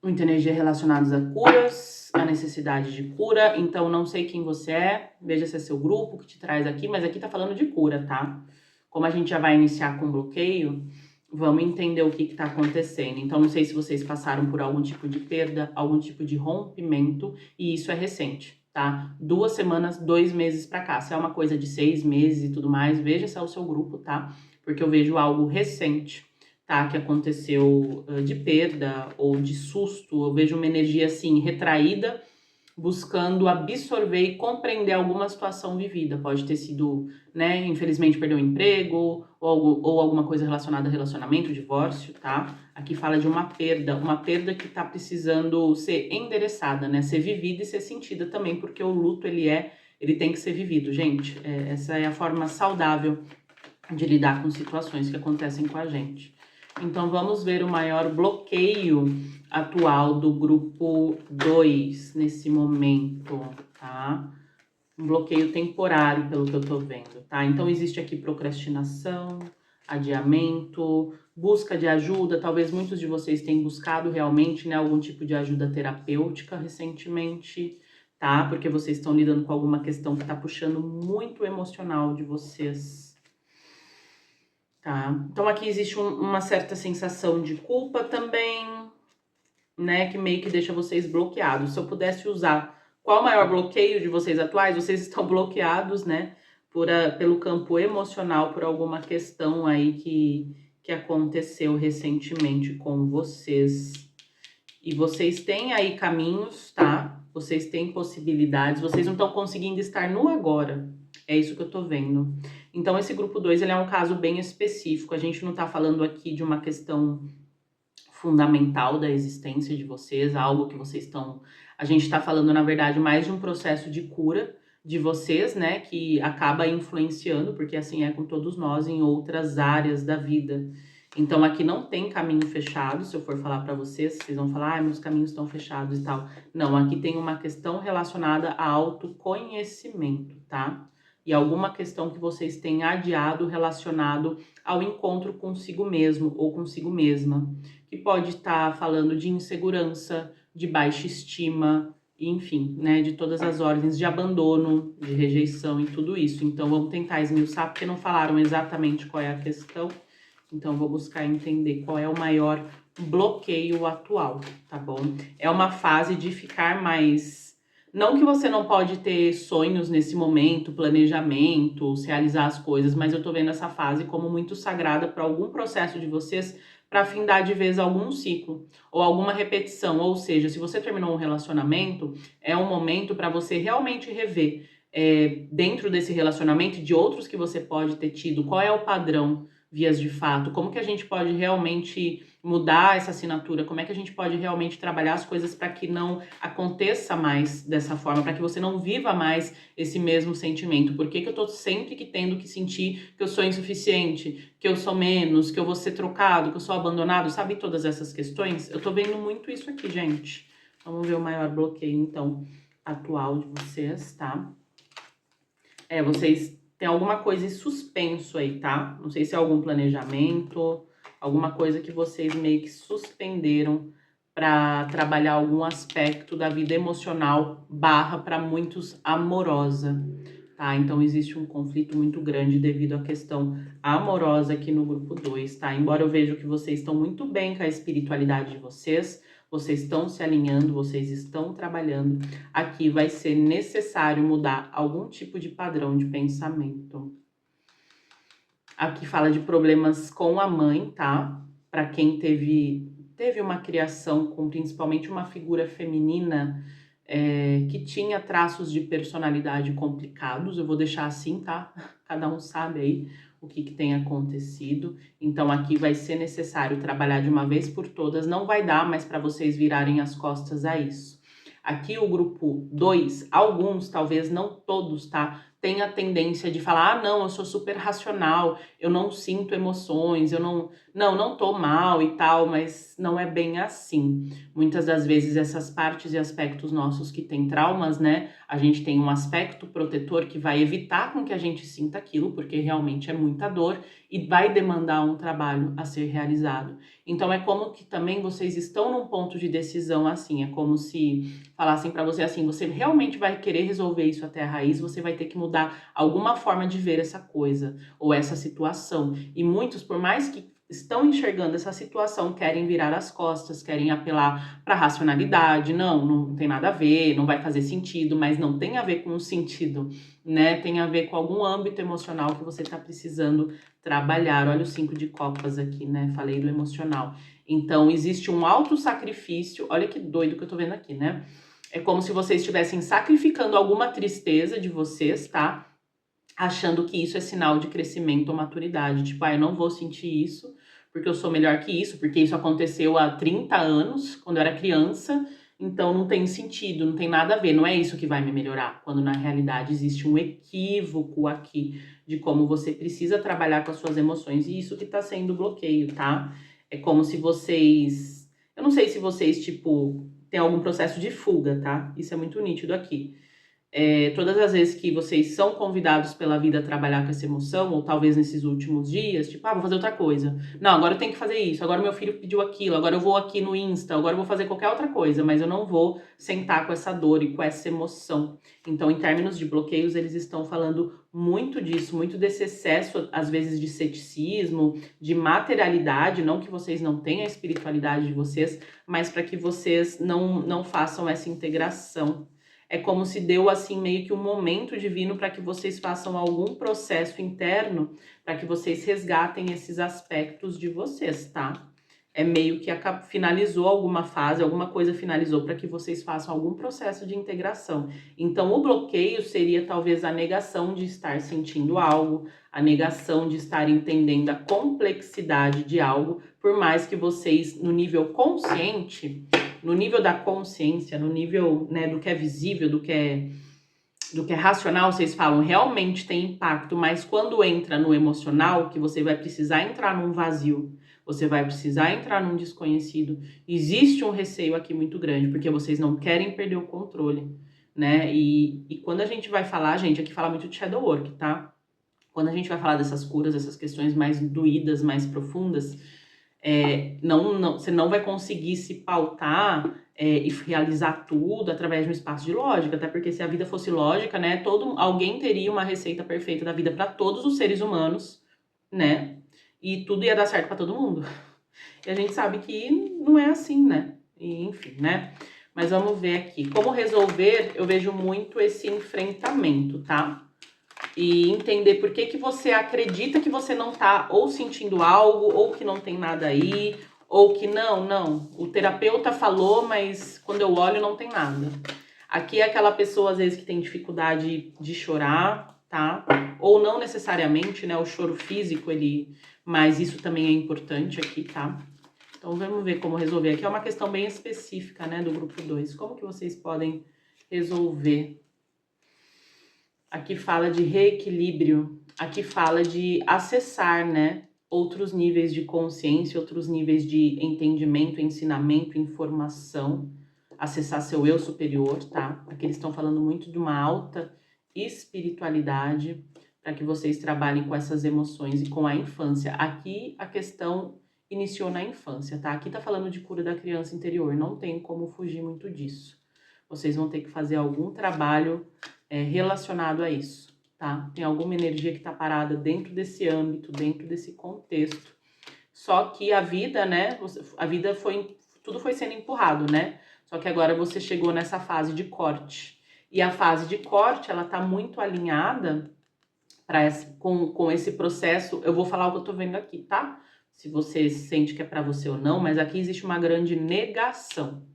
Muita energia relacionada a curas, a necessidade de cura. Então, não sei quem você é, veja se é seu grupo que te traz aqui, mas aqui tá falando de cura, tá? Como a gente já vai iniciar com bloqueio, vamos entender o que tá acontecendo. Então, não sei se vocês passaram por algum tipo de perda, algum tipo de rompimento, e isso é recente, tá? 2 semanas, 2 meses pra cá. Se é uma coisa de 6 meses e tudo mais, veja se é o seu grupo, tá? Porque eu vejo algo recente, tá? Que aconteceu de perda ou de susto. Eu vejo uma energia, assim, retraída, buscando absorver e compreender alguma situação vivida. Pode ter sido, né, infelizmente perdeu o emprego, ou alguma coisa relacionada a relacionamento, divórcio, tá? Aqui fala de uma perda que tá precisando ser endereçada, né? Ser vivida e ser sentida também, porque o luto, ele tem que ser vivido, gente. Essa é a forma saudável de lidar com situações que acontecem com a gente. Então, vamos ver o maior bloqueio atual do grupo 2 nesse momento, tá? Um bloqueio temporário, pelo que eu tô vendo, tá? Então, existe aqui procrastinação, adiamento, busca de ajuda. Talvez muitos de vocês tenham buscado realmente, né, algum tipo de ajuda terapêutica recentemente, tá? Porque vocês estão lidando com alguma questão que tá puxando muito o emocional de vocês, tá? Então aqui existe uma certa sensação de culpa também, né, que meio que deixa vocês bloqueados. Se eu pudesse usar qual o maior bloqueio de vocês atuais, vocês estão bloqueados, né, pelo campo emocional, por alguma questão aí que aconteceu recentemente com vocês. E vocês têm aí caminhos, tá? Vocês têm possibilidades, vocês não estão conseguindo estar no agora. É isso que eu tô vendo. Então, esse grupo 2, ele é um caso bem específico. A gente não tá falando aqui de uma questão fundamental da existência de vocês, algo que vocês estão... A gente está falando, na verdade, mais de um processo de cura de vocês, né, que acaba influenciando, porque assim é com todos nós, em outras áreas da vida. Então, aqui não tem caminho fechado, se eu for falar para vocês, vocês vão falar, meus caminhos estão fechados e tal. Não, aqui tem uma questão relacionada a autoconhecimento, tá? E alguma questão que vocês têm adiado relacionado ao encontro consigo mesmo ou consigo mesma, que pode estar falando de insegurança, de baixa estima, enfim, né, de todas as ordens de abandono, de rejeição e tudo isso. Então, vamos tentar esmiuçar, porque não falaram exatamente qual é a questão. Então, vou buscar entender qual é o maior bloqueio atual, tá bom? É uma fase de ficar mais... Não que você não pode ter sonhos nesse momento, planejamento, realizar as coisas, mas eu tô vendo essa fase como muito sagrada para algum processo de vocês, para findar de vez algum ciclo ou alguma repetição. Ou seja, se você terminou um relacionamento, é um momento para você realmente rever dentro desse relacionamento e de outros que você pode ter tido, qual é o padrão, vias de fato, como que a gente pode realmente mudar essa assinatura, como é que a gente pode realmente trabalhar as coisas para que não aconteça mais dessa forma, para que você não viva mais esse mesmo sentimento. Por que eu tô sempre que tendo que sentir que eu sou insuficiente, que eu sou menos, que eu vou ser trocado, que eu sou abandonado, sabe todas essas questões? Eu tô vendo muito isso aqui, gente. Vamos ver o maior bloqueio, então, atual de vocês, tá? Vocês têm alguma coisa em suspenso aí, tá? Não sei se é algum planejamento, alguma coisa que vocês meio que suspenderam para trabalhar algum aspecto da vida emocional barra para muitos amorosa, tá? Então existe um conflito muito grande devido à questão amorosa aqui no grupo 2, tá? Embora eu veja que vocês estão muito bem com a espiritualidade de vocês estão se alinhando, vocês estão trabalhando, aqui vai ser necessário mudar algum tipo de padrão de pensamento. Aqui fala de problemas com a mãe, tá? Para quem teve uma criação com principalmente uma figura feminina que tinha traços de personalidade complicados, eu vou deixar assim, tá? Cada um sabe aí o que tem acontecido. Então aqui vai ser necessário trabalhar de uma vez por todas, não vai dar mais para vocês virarem as costas a isso. Aqui o grupo 2, alguns, talvez não todos, tá? Tem a tendência de falar, não, eu sou super racional, eu não sinto emoções, eu não tô mal e tal, mas não é bem assim. Muitas das vezes essas partes e aspectos nossos que têm traumas, né? A gente tem um aspecto protetor que vai evitar com que a gente sinta aquilo, porque realmente é muita dor e vai demandar um trabalho a ser realizado. Então é como que também vocês estão num ponto de decisão assim, é como se falassem para você assim, você realmente vai querer resolver isso até a raiz, você vai ter que mudar alguma forma de ver essa coisa ou essa situação. E muitos, por mais que estão enxergando essa situação, querem virar as costas, querem apelar para a racionalidade, não tem nada a ver, não vai fazer sentido, mas não tem a ver com o sentido, né? Tem a ver com algum âmbito emocional que você está precisando trabalhar. Olha o 5 de copas aqui, né? Falei do emocional. Então, existe um autossacrifício, olha que doido que eu tô vendo aqui, né? É como se vocês estivessem sacrificando alguma tristeza de vocês, tá? Achando que isso é sinal de crescimento ou maturidade. Tipo, eu não vou sentir isso porque eu sou melhor que isso, porque isso aconteceu há 30 anos, quando eu era criança, então não tem sentido, não tem nada a ver, não é isso que vai me melhorar. Quando na realidade existe um equívoco aqui de como você precisa trabalhar com as suas emoções, e isso que tá sendo bloqueio, tá? É como se vocês... Eu não sei se vocês, tipo, tem algum processo de fuga, tá? Isso é muito nítido aqui. Todas as vezes que vocês são convidados pela vida a trabalhar com essa emoção, ou talvez nesses últimos dias, tipo, vou fazer outra coisa. Não, agora eu tenho que fazer isso, agora meu filho pediu aquilo, agora eu vou aqui no Insta, agora eu vou fazer qualquer outra coisa, mas eu não vou sentar com essa dor e com essa emoção. Então, em termos de bloqueios, eles estão falando muito disso, muito desse excesso, às vezes, de ceticismo, de materialidade, não que vocês não tenham a espiritualidade de vocês, mas para que vocês não façam essa integração. É como se deu assim meio que um momento divino para que vocês façam algum processo interno, para que vocês resgatem esses aspectos de vocês, tá? É meio que finalizou alguma fase, alguma coisa finalizou para que vocês façam algum processo de integração. Então, o bloqueio seria talvez a negação de estar sentindo algo, a negação de estar entendendo a complexidade de algo, por mais que vocês, no nível consciente, no nível da consciência, no nível, né, do que é visível, do que é racional, vocês falam, realmente tem impacto, mas quando entra no emocional, que você vai precisar entrar num vazio, você vai precisar entrar num desconhecido, existe um receio aqui muito grande, porque vocês não querem perder o controle, né? E quando a gente vai falar, gente, aqui fala muito de shadow work, tá? Quando a gente vai falar dessas curas, essas questões mais doídas, mais profundas, você não vai conseguir se pautar e realizar tudo através de um espaço de lógica, até porque se a vida fosse lógica, né, alguém teria uma receita perfeita da vida para todos os seres humanos, né, e tudo ia dar certo para todo mundo. E a gente sabe que não é assim, né, e, enfim, né. Mas vamos ver aqui. Como resolver, eu vejo muito esse enfrentamento, tá? E entender por que você acredita que você não tá ou sentindo algo, ou que não tem nada aí, ou que não, o terapeuta falou, mas quando eu olho não tem nada. Aqui é aquela pessoa, às vezes, que tem dificuldade de chorar, tá? Ou não necessariamente, né, o choro físico, mas isso também é importante aqui, tá? Então, vamos ver como resolver. Aqui é uma questão bem específica, né, do grupo 2. Como que vocês podem resolver? Aqui fala de reequilíbrio, aqui fala de acessar, né, outros níveis de consciência, outros níveis de entendimento, ensinamento, informação, acessar seu eu superior, tá? Aqui eles estão falando muito de uma alta espiritualidade, para que vocês trabalhem com essas emoções e com a infância. Aqui a questão iniciou na infância, tá? Aqui tá falando de cura da criança interior, não tem como fugir muito disso. Vocês vão ter que fazer algum trabalho relacionado a isso, tá? Tem alguma energia que tá parada dentro desse âmbito, dentro desse contexto. Só que a vida, né? Tudo foi sendo empurrado, né? Só que agora você chegou nessa fase de corte. E a fase de corte, ela tá muito alinhada com esse processo. Eu vou falar o que eu tô vendo aqui, tá? Se você sente que é para você ou não, mas aqui existe uma grande negação.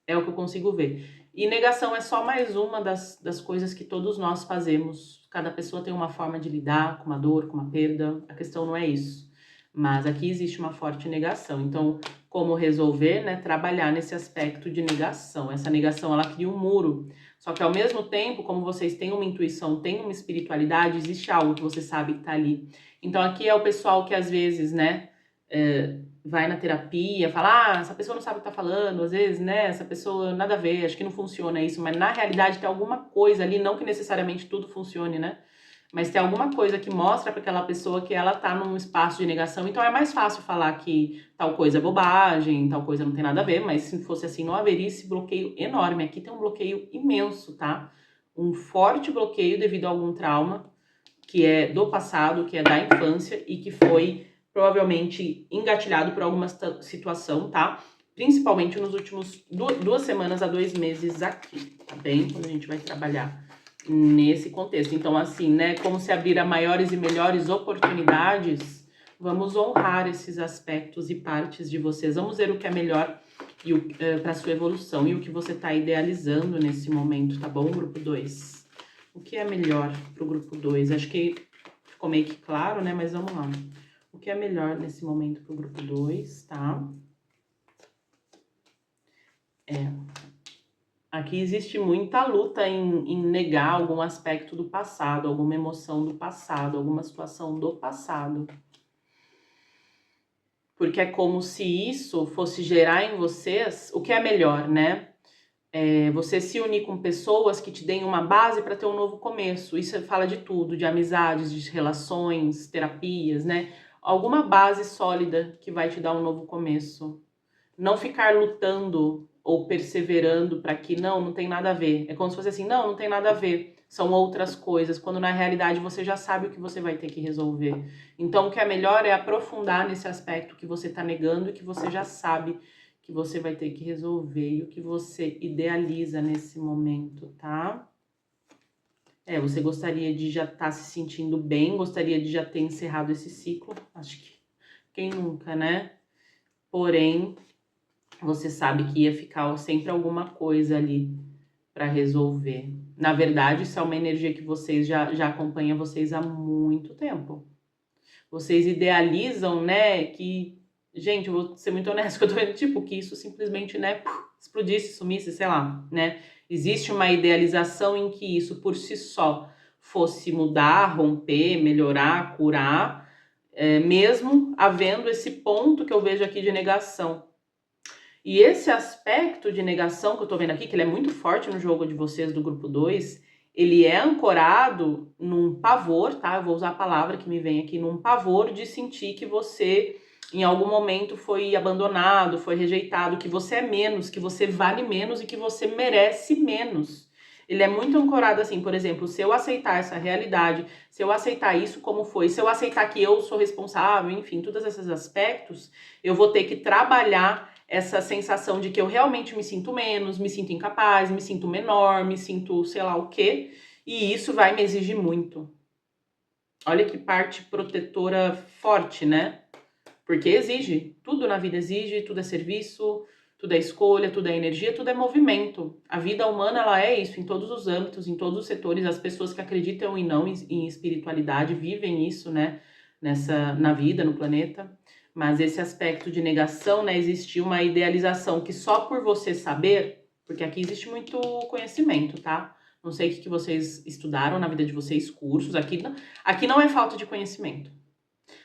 É o que eu consigo ver. E negação é só mais uma das coisas que todos nós fazemos. Cada pessoa tem uma forma de lidar com uma dor, com uma perda. A questão não é isso. Mas aqui existe uma forte negação. Então, como resolver, né? Trabalhar nesse aspecto de negação. Essa negação, ela cria um muro. Só que ao mesmo tempo, como vocês têm uma intuição, têm uma espiritualidade, existe algo que você sabe que tá ali. Então, aqui é o pessoal que às vezes, né? Vai na terapia, fala, essa pessoa não sabe o que tá falando, às vezes, né, essa pessoa nada a ver, acho que não funciona isso, mas na realidade tem alguma coisa ali, não que necessariamente tudo funcione, né, mas tem alguma coisa que mostra para aquela pessoa que ela tá num espaço de negação, então é mais fácil falar que tal coisa é bobagem, tal coisa não tem nada a ver, mas se fosse assim, não haveria esse bloqueio enorme. Aqui tem um bloqueio imenso, tá? Um forte bloqueio devido a algum trauma, que é do passado, que é da infância e que foi provavelmente engatilhado por alguma situação, tá? Principalmente nos últimos 2 semanas a 2 meses aqui, tá bem? Quando a gente vai trabalhar nesse contexto. Então, assim, né? Como se abrir a maiores e melhores oportunidades, vamos honrar esses aspectos e partes de vocês. Vamos ver o que é melhor para sua evolução e o que você está idealizando nesse momento, tá bom, grupo 2? O que é melhor para o grupo 2? Acho que ficou meio que claro, né? Mas vamos lá. O que é melhor nesse momento para o grupo 2, tá? Aqui existe muita luta em negar algum aspecto do passado, alguma emoção do passado, alguma situação do passado. Porque é como se isso fosse gerar em vocês o que é melhor, né? Você se unir com pessoas que te deem uma base para ter um novo começo. Isso fala de tudo, de amizades, de relações, terapias, né? Alguma base sólida que vai te dar um novo começo. Não ficar lutando ou perseverando para que não tem nada a ver. É como se fosse assim, não tem nada a ver. São outras coisas, quando na realidade você já sabe o que você vai ter que resolver. Então o que é melhor é aprofundar nesse aspecto que você está negando e que você já sabe que você vai ter que resolver e o que você idealiza nesse momento, tá? Você gostaria de já estar se sentindo bem, gostaria de já ter encerrado esse ciclo. Acho que quem nunca, né? Porém, você sabe que ia ficar sempre alguma coisa ali para resolver. Na verdade, isso é uma energia que vocês já acompanha vocês há muito tempo. Vocês idealizam, né, que... Gente, eu vou ser muito honesta, que eu tô vendo, tipo, que isso simplesmente, né, explodisse, sumisse, sei lá, né? Existe uma idealização em que isso por si só fosse mudar, romper, melhorar, curar, mesmo havendo esse ponto que eu vejo aqui de negação. E esse aspecto de negação que eu tô vendo aqui, que ele é muito forte no jogo de vocês do grupo 2, ele é ancorado num pavor, tá? Eu vou usar a palavra que me vem aqui, num pavor de sentir que você, em algum momento, foi abandonado, foi rejeitado, que você é menos, que você vale menos e que você merece menos. Ele é muito ancorado assim, por exemplo, se eu aceitar essa realidade, se eu aceitar isso como foi, se eu aceitar que eu sou responsável, enfim, todos esses aspectos, eu vou ter que trabalhar essa sensação de que eu realmente me sinto menos, me sinto incapaz, me sinto menor, me sinto sei lá o quê, e isso vai me exigir muito. Olha que parte protetora forte, né? Porque exige, tudo na vida exige, tudo é serviço, tudo é escolha, tudo é energia, tudo é movimento. A vida humana, ela é isso, em todos os âmbitos, em todos os setores. As pessoas que acreditam e não em espiritualidade vivem isso, né? Na vida, no planeta. Mas esse aspecto de negação, né? Existe uma idealização que só por você saber, porque aqui existe muito conhecimento, tá? Não sei o que vocês estudaram na vida de vocês, cursos. Aqui não é falta de conhecimento.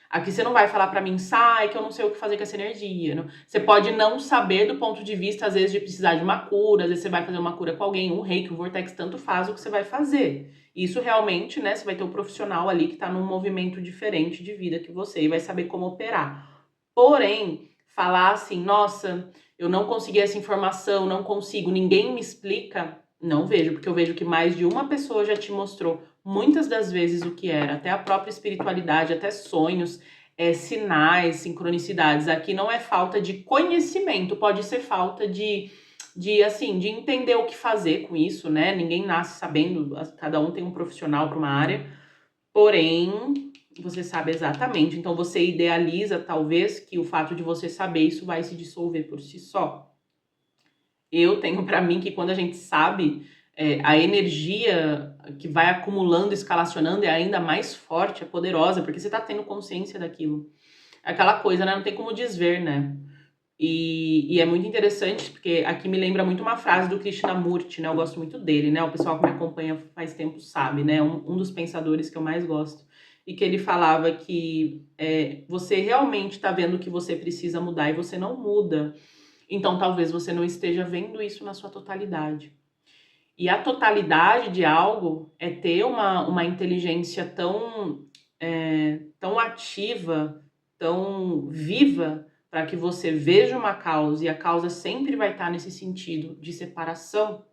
Aqui você não vai falar pra mim, sai, que eu não sei o que fazer com essa energia. Não. Você pode não saber do ponto de vista, às vezes, de precisar de uma cura, às vezes você vai fazer uma cura com alguém, um reiki, um vortex, tanto faz o que você vai fazer. Isso realmente, né, você vai ter um profissional ali que tá num movimento diferente de vida que você e vai saber como operar. Porém, falar assim, nossa, eu não consegui essa informação, não consigo, ninguém me explica, não vejo, porque eu vejo que mais de uma pessoa já te mostrou muitas das vezes o que era, até a própria espiritualidade, até sonhos, sinais, sincronicidades. Aqui não é falta de conhecimento, pode ser falta de entender o que fazer com isso, né? Ninguém nasce sabendo, cada um tem um profissional para uma área, porém, você sabe exatamente. Então, você idealiza, talvez, que o fato de você saber isso vai se dissolver por si só. Eu tenho para mim que quando a gente sabe, a energia que vai acumulando, escalacionando é ainda mais forte, é poderosa, porque você tá tendo consciência daquilo. É aquela coisa, né? Não tem como desver, né? E é muito interessante, porque aqui me lembra muito uma frase do Krishnamurti, né? Eu gosto muito dele, né? O pessoal que me acompanha faz tempo sabe, né? Um dos pensadores que eu mais gosto. E que ele falava que você realmente tá vendo que você precisa mudar e você não muda. Então, talvez você não esteja vendo isso na sua totalidade. E a totalidade de algo é ter uma inteligência tão ativa, tão viva, para que você veja uma causa, e a causa sempre vai estar nesse sentido de separação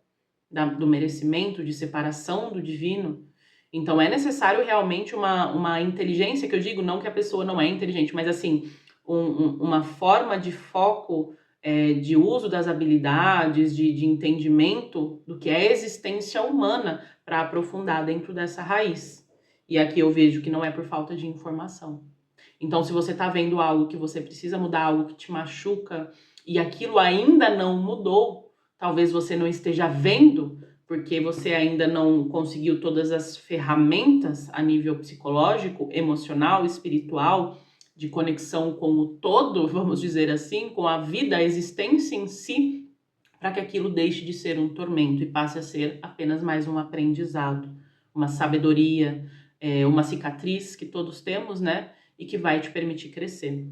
do merecimento, de separação do divino. Então, é necessário realmente uma inteligência, que eu digo não que a pessoa não é inteligente, mas assim, uma forma de foco, de uso das habilidades, de entendimento do que é a existência humana para aprofundar dentro dessa raiz. E aqui eu vejo que não é por falta de informação. Então, se você está vendo algo que você precisa mudar, algo que te machuca, e aquilo ainda não mudou, talvez você não esteja vendo, porque você ainda não conseguiu todas as ferramentas a nível psicológico, emocional, espiritual, de conexão com o todo, vamos dizer assim, com a vida, a existência em si, para que aquilo deixe de ser um tormento e passe a ser apenas mais um aprendizado, uma sabedoria, uma cicatriz que todos temos, né? E que vai te permitir crescer.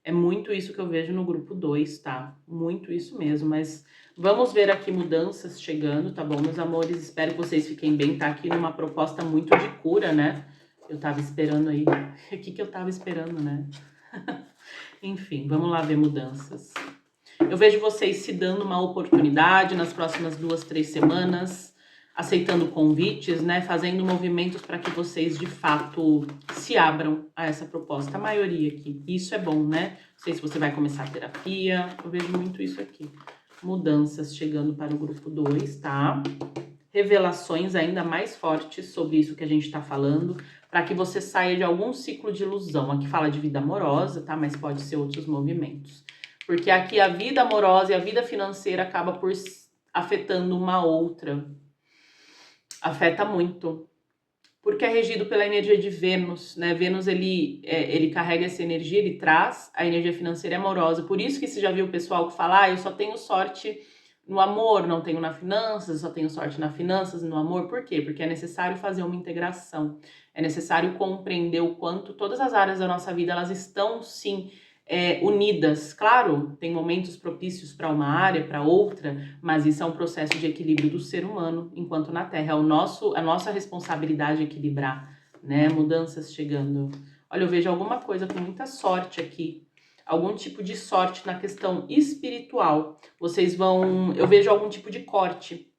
É muito isso que eu vejo no grupo 2, tá? Muito isso mesmo, mas Vamos ver aqui mudanças chegando, tá bom, meus amores? Espero que vocês fiquem bem. Tá aqui numa proposta muito de cura, né? Eu tava esperando aí. O que eu tava esperando, né? Enfim, vamos lá ver mudanças. Eu vejo vocês se dando uma oportunidade nas próximas 2, 3 semanas, aceitando convites, né? Fazendo movimentos para que vocês, de fato, se abram a essa proposta. A maioria aqui. Isso é bom, né? Não sei se você vai começar a terapia. Eu vejo muito isso aqui. Mudanças chegando para o grupo 2, tá? Revelações ainda mais fortes sobre isso que a gente tá falando, para que você saia de algum ciclo de ilusão. Aqui fala de vida amorosa, tá? Mas pode ser outros movimentos. Porque aqui a vida amorosa e a vida financeira acaba por afetando uma outra. Afeta muito. Porque é regido pela energia de Vênus, né? Vênus, ele carrega essa energia, ele traz a energia financeira e amorosa. Por isso que você já viu o pessoal que fala, eu só tenho sorte no amor, não tenho na finanças, só tenho sorte na finanças e no amor. Por quê? Porque é necessário fazer uma integração. É necessário compreender o quanto todas as áreas da nossa vida, elas estão, sim, unidas. Claro, tem momentos propícios para uma área, para outra, mas isso é um processo de equilíbrio do ser humano enquanto na Terra. É a nossa responsabilidade equilibrar, né? Mudanças chegando. Olha, eu vejo alguma coisa com muita sorte aqui. Algum tipo de sorte na questão espiritual. Eu vejo algum tipo de corte.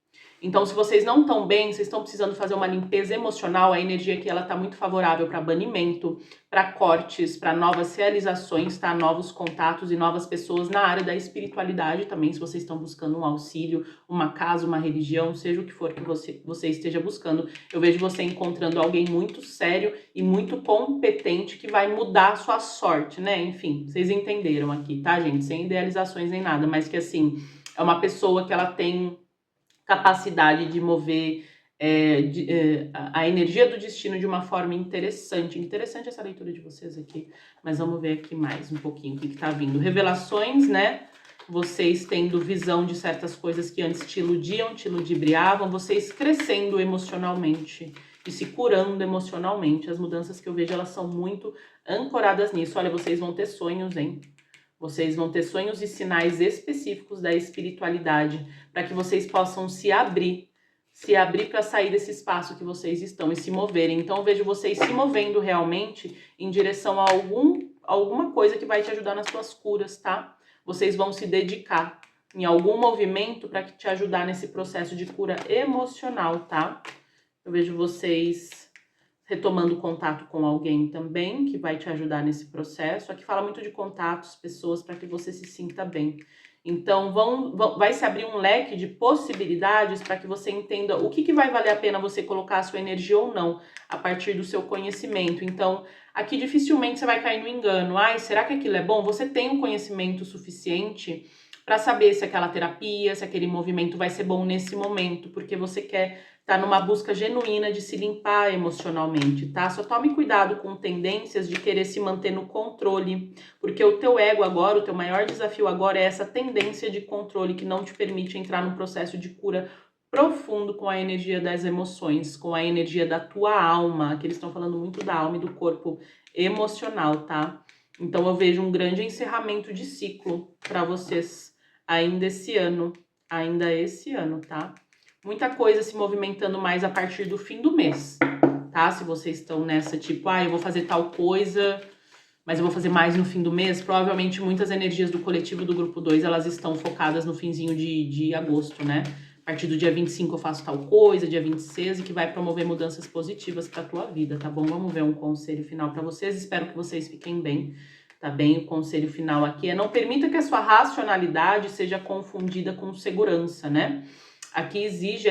Então, se vocês não estão bem, vocês estão precisando fazer uma limpeza emocional, a energia aqui ela tá muito favorável para banimento, para cortes, para novas realizações, tá? Novos contatos e novas pessoas na área da espiritualidade também, se vocês estão buscando um auxílio, uma casa, uma religião, seja o que for que você esteja buscando. Eu vejo você encontrando alguém muito sério e muito competente que vai mudar a sua sorte, né? Enfim, vocês entenderam aqui, tá, gente? Sem idealizações nem nada, mas que assim, é uma pessoa que ela tem capacidade de mover a energia do destino de uma forma interessante. Interessante essa leitura de vocês aqui, mas vamos ver aqui mais um pouquinho o que tá vindo. Revelações, né? Vocês tendo visão de certas coisas que antes te iludiam, te ludibriavam, vocês crescendo emocionalmente e se curando emocionalmente. As mudanças que eu vejo, elas são muito ancoradas nisso. Olha, vocês vão ter sonhos, hein? Vocês vão ter sonhos e sinais específicos da espiritualidade para que vocês possam se abrir para sair desse espaço que vocês estão e se moverem. Então eu vejo vocês se movendo realmente em direção a alguma coisa que vai te ajudar nas suas curas, tá? Vocês vão se dedicar em algum movimento para te ajudar nesse processo de cura emocional, tá? Eu vejo vocês retomando contato com alguém também, que vai te ajudar nesse processo. Aqui fala muito de contatos, pessoas, para que você se sinta bem. Então, vai se abrir um leque de possibilidades para que você entenda o que vai valer a pena você colocar a sua energia ou não, a partir do seu conhecimento. Então, aqui dificilmente você vai cair no engano. Ai, será que aquilo é bom? Você tem um conhecimento suficiente para saber se aquela terapia, se aquele movimento vai ser bom nesse momento, porque você quer tá numa busca genuína de se limpar emocionalmente, tá? Só tome cuidado com tendências de querer se manter no controle, porque o teu ego agora, o teu maior desafio agora é essa tendência de controle que não te permite entrar num processo de cura profundo com a energia das emoções, com a energia da tua alma, que eles estão falando muito da alma e do corpo emocional, tá? Então eu vejo um grande encerramento de ciclo para vocês ainda esse ano, tá? Muita coisa se movimentando mais a partir do fim do mês, tá? Se vocês estão nessa, tipo, eu vou fazer tal coisa, mas eu vou fazer mais no fim do mês, provavelmente muitas energias do coletivo do grupo 2, elas estão focadas no finzinho de agosto, né? A partir do dia 25 eu faço tal coisa, dia 26, e que vai promover mudanças positivas pra tua vida, tá bom? Vamos ver um conselho final pra vocês, espero que vocês fiquem bem, tá bem? O conselho final aqui é: não permita que a sua racionalidade seja confundida com segurança, né? Aqui exige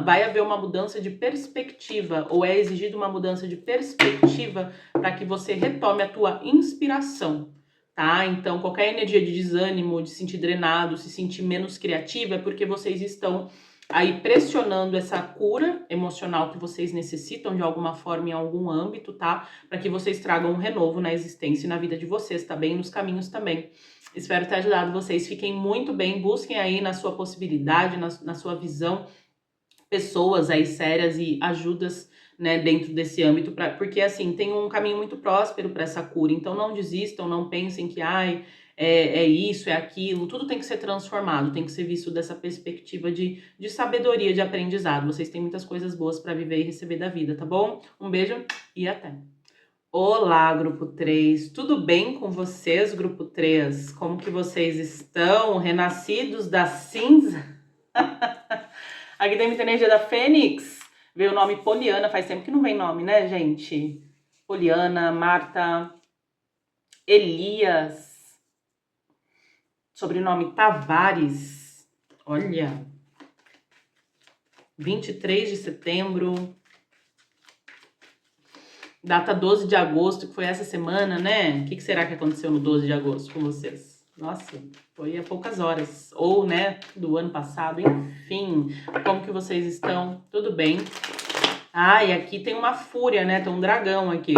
vai haver uma mudança de perspectiva, ou é exigida uma mudança de perspectiva para que você retome a tua inspiração, tá? Então, qualquer energia de desânimo, de se sentir drenado, se sentir menos criativa, é porque vocês estão aí pressionando essa cura emocional que vocês necessitam de alguma forma em algum âmbito, tá? Para que vocês tragam um renovo na existência e na vida de vocês, tá bem? Nos caminhos também. Espero ter ajudado vocês. Fiquem muito bem. Busquem aí na sua possibilidade, na sua visão, pessoas aí sérias e ajudas, né, dentro desse âmbito, porque assim, tem um caminho muito próspero para essa cura. Então não desistam, não pensem que é isso, é aquilo, tudo tem que ser transformado, tem que ser visto dessa perspectiva de sabedoria, de aprendizado. Vocês têm muitas coisas boas para viver e receber da vida, tá bom? Um beijo e até! Olá, grupo 3, tudo bem com vocês, grupo 3? Como que vocês estão? Renascidos da cinza? Aqui tem muita energia da Fênix. Veio o nome Poliana, faz tempo que não vem nome, né, gente? Poliana, Marta, Elias, sobrenome Tavares. Olha, 23 de setembro. Data 12 de agosto, que foi essa semana, né? O que será que aconteceu no 12 de agosto com vocês? Nossa, foi há poucas horas. Ou, né, do ano passado. Enfim, como que vocês estão? Tudo bem? Ah, e aqui tem uma fúria, né? Tem um dragão aqui.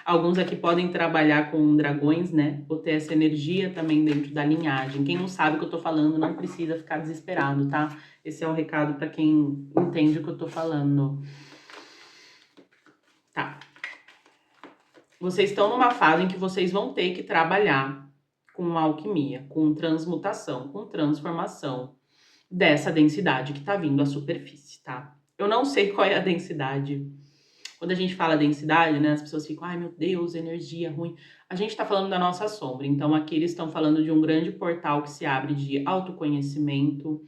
Alguns aqui podem trabalhar com dragões, né? Ou ter essa energia também dentro da linhagem. Quem não sabe o que eu tô falando não precisa ficar desesperado, tá? Esse é o recado para quem entende o que eu tô falando. Tá. Vocês estão numa fase em que vocês vão ter que trabalhar com alquimia, com transmutação, com transformação dessa densidade que tá vindo à superfície, tá? Eu não sei qual é a densidade. Quando a gente fala densidade, né, as pessoas ficam, ai meu Deus, energia ruim. A gente tá falando da nossa sombra. Então aqui eles estão falando de um grande portal que se abre de autoconhecimento,